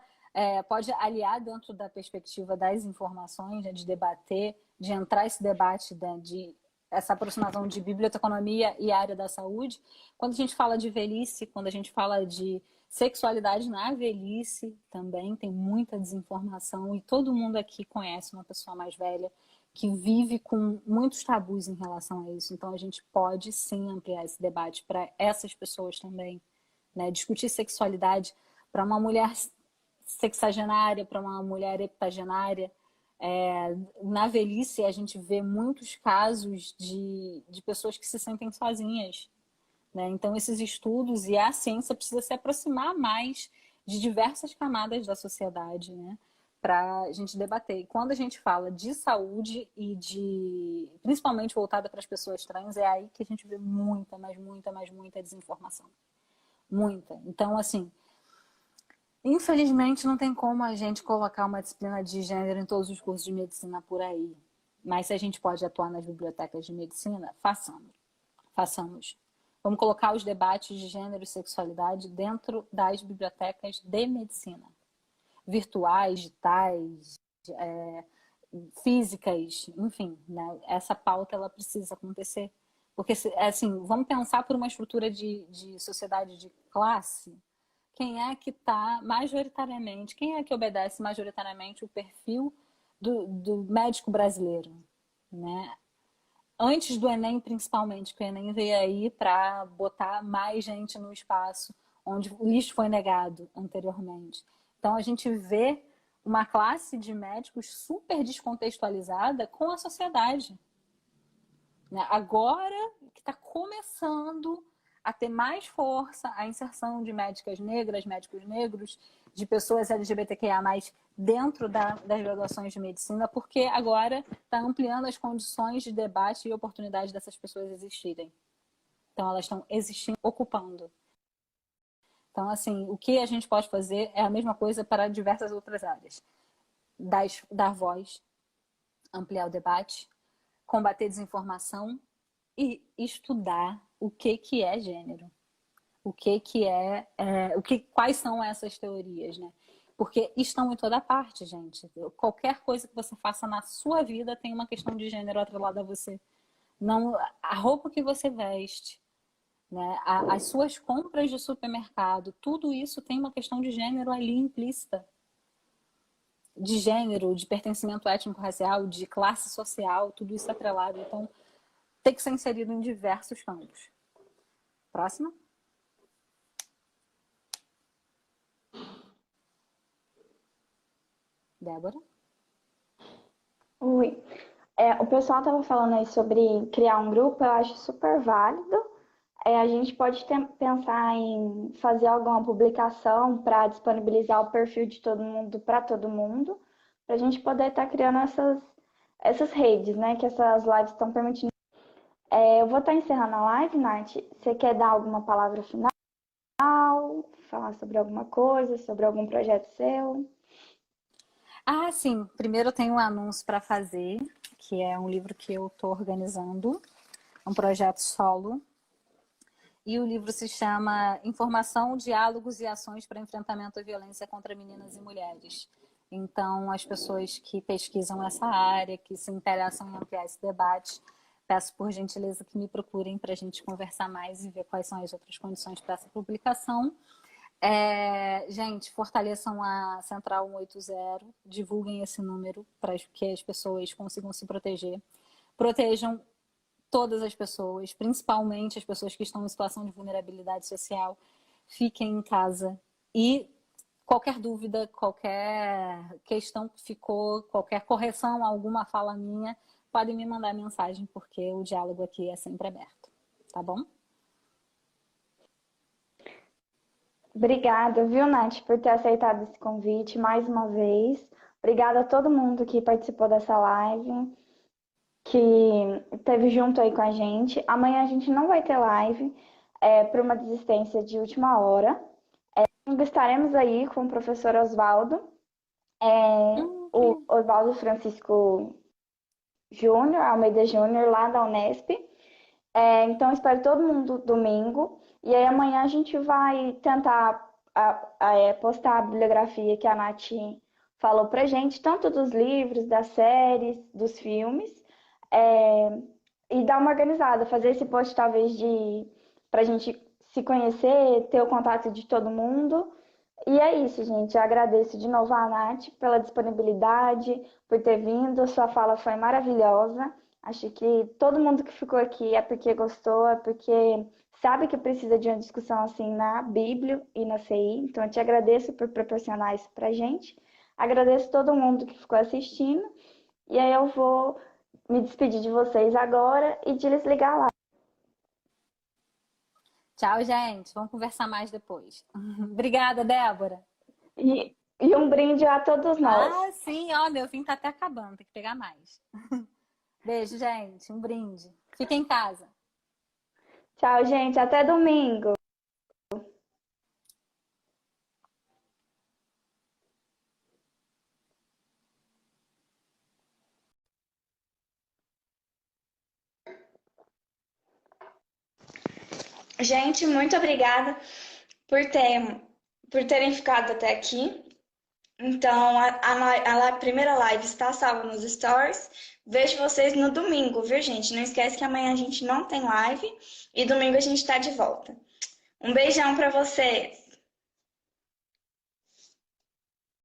pode aliar dentro da perspectiva das informações, né, de debater, de entrar esse debate, né, de essa aproximação de biblioteconomia e área da saúde. Quando a gente fala de velhice, quando a gente fala de Sexualidade na velhice também tem muita desinformação e todo mundo aqui conhece uma pessoa mais velha que vive com muitos tabus em relação a isso. Então a gente pode sim ampliar esse debate para essas pessoas também, né? Discutir sexualidade para uma mulher sexagenária, para uma mulher heptagenária. Na velhice a gente vê muitos casos de pessoas que se sentem sozinhas, né? Então esses estudos e a ciência precisa se aproximar mais de diversas camadas da sociedade, né? Para a gente debater. E quando a gente fala de saúde e principalmente voltada para as pessoas trans, é aí que a gente vê muita, mas muita, mas muita desinformação. Muita. Então, assim, infelizmente não tem como a gente colocar uma disciplina de gênero em todos os cursos de medicina por aí. Mas se a gente pode atuar nas bibliotecas de medicina, façamos. Vamos colocar os debates de gênero e sexualidade dentro das bibliotecas de medicina. Virtuais, digitais, físicas, enfim, né? Essa pauta ela precisa acontecer. Porque, assim, vamos pensar por uma estrutura de sociedade de classe. Quem é que está majoritariamente, quem é que obedece majoritariamente o perfil do médico brasileiro, né? Antes do Enem, principalmente, que o Enem veio aí para botar mais gente no espaço onde o lixo foi negado anteriormente. Então, a gente vê uma classe de médicos super descontextualizada com a sociedade. Né? Agora que está começando a ter mais força a inserção de médicas negras, médicos negros, de pessoas LGBTQIA+, dentro das graduações de medicina, porque agora está ampliando as condições de debate e oportunidade dessas pessoas existirem. Então, elas estão existindo, ocupando. Então, assim, o que a gente pode fazer é a mesma coisa para diversas outras áreas. Dar voz, ampliar o debate, combater desinformação e estudar o que é gênero. Quais são essas teorias, né? Porque estão em toda parte, gente. Qualquer coisa que você faça na sua vida tem uma questão de gênero atrelada a você. Não, a roupa que você veste, né? As suas compras de supermercado, tudo isso tem uma questão de gênero ali implícita. De gênero, de pertencimento étnico-racial, de classe social, tudo isso atrelado. Então, tem que ser inserido em diversos campos. Próxima. Débora? Oi. O pessoal estava falando aí sobre criar um grupo, eu acho super válido. A gente pode pensar em fazer alguma publicação para disponibilizar o perfil de todo mundo para todo mundo, para a gente poder estar criando essas redes, né? Que essas lives estão permitindo. Eu vou estar encerrando a live, Nath. Você quer dar alguma palavra final? Falar sobre alguma coisa, sobre algum projeto seu? Ah, sim. Primeiro eu tenho um anúncio para fazer, que é um livro que eu estou organizando, um projeto solo. E o livro se chama Informação, Diálogos e Ações para Enfrentamento à Violência contra Meninas e Mulheres. Então, as pessoas que pesquisam essa área, que se interessam em ampliar esse debate, peço por gentileza que me procurem para a gente conversar mais e ver quais são as outras condições para essa publicação. Gente, fortaleçam a Central 180, divulguem esse número para que as pessoas consigam se proteger. Protejam todas as pessoas, principalmente as pessoas que estão em situação de vulnerabilidade social. Fiquem em casa e qualquer dúvida, qualquer questão que ficou, qualquer correção, alguma fala minha, podem me mandar mensagem, porque o diálogo aqui é sempre aberto, tá bom? Obrigada, viu, Nath, por ter aceitado esse convite mais uma vez. Obrigada a todo mundo que participou dessa live, que esteve junto aí com a gente. Amanhã a gente não vai ter live, por uma desistência de última hora. Estaremos aí com o professor Oswaldo, o Oswaldo Francisco Júnior, Almeida Júnior, lá da Unesp. Então, espero todo mundo domingo. E aí, amanhã a gente vai tentar postar a bibliografia que a Nath falou pra gente, tanto dos livros, das séries, dos filmes, e dar uma organizada, fazer esse post talvez pra gente se conhecer, ter o contato de todo mundo. E é isso, gente. Eu agradeço de novo a Nath pela disponibilidade, por ter vindo. Sua fala foi maravilhosa. Acho que todo mundo que ficou aqui é porque gostou, é porque sabe que precisa de uma discussão assim na Bíblia e na CI. Então, eu te agradeço por proporcionar isso pra gente. Agradeço todo mundo que ficou assistindo. E aí eu vou me despedir de vocês agora e de desligar lá. Tchau, gente. Vamos conversar mais depois. Obrigada, Débora. E um brinde a todos nós. Ah, sim, ó, meu vinho tá até acabando, tem que pegar mais. Beijo, gente. Um brinde. Fica em casa. Tchau, gente. Até domingo. Gente, muito obrigada por, por terem ficado até aqui. Então, a primeira live está salva nos stories. Vejo vocês no domingo, viu, gente? Não esquece que amanhã a gente não tem live e domingo a gente está de volta. Um beijão para vocês!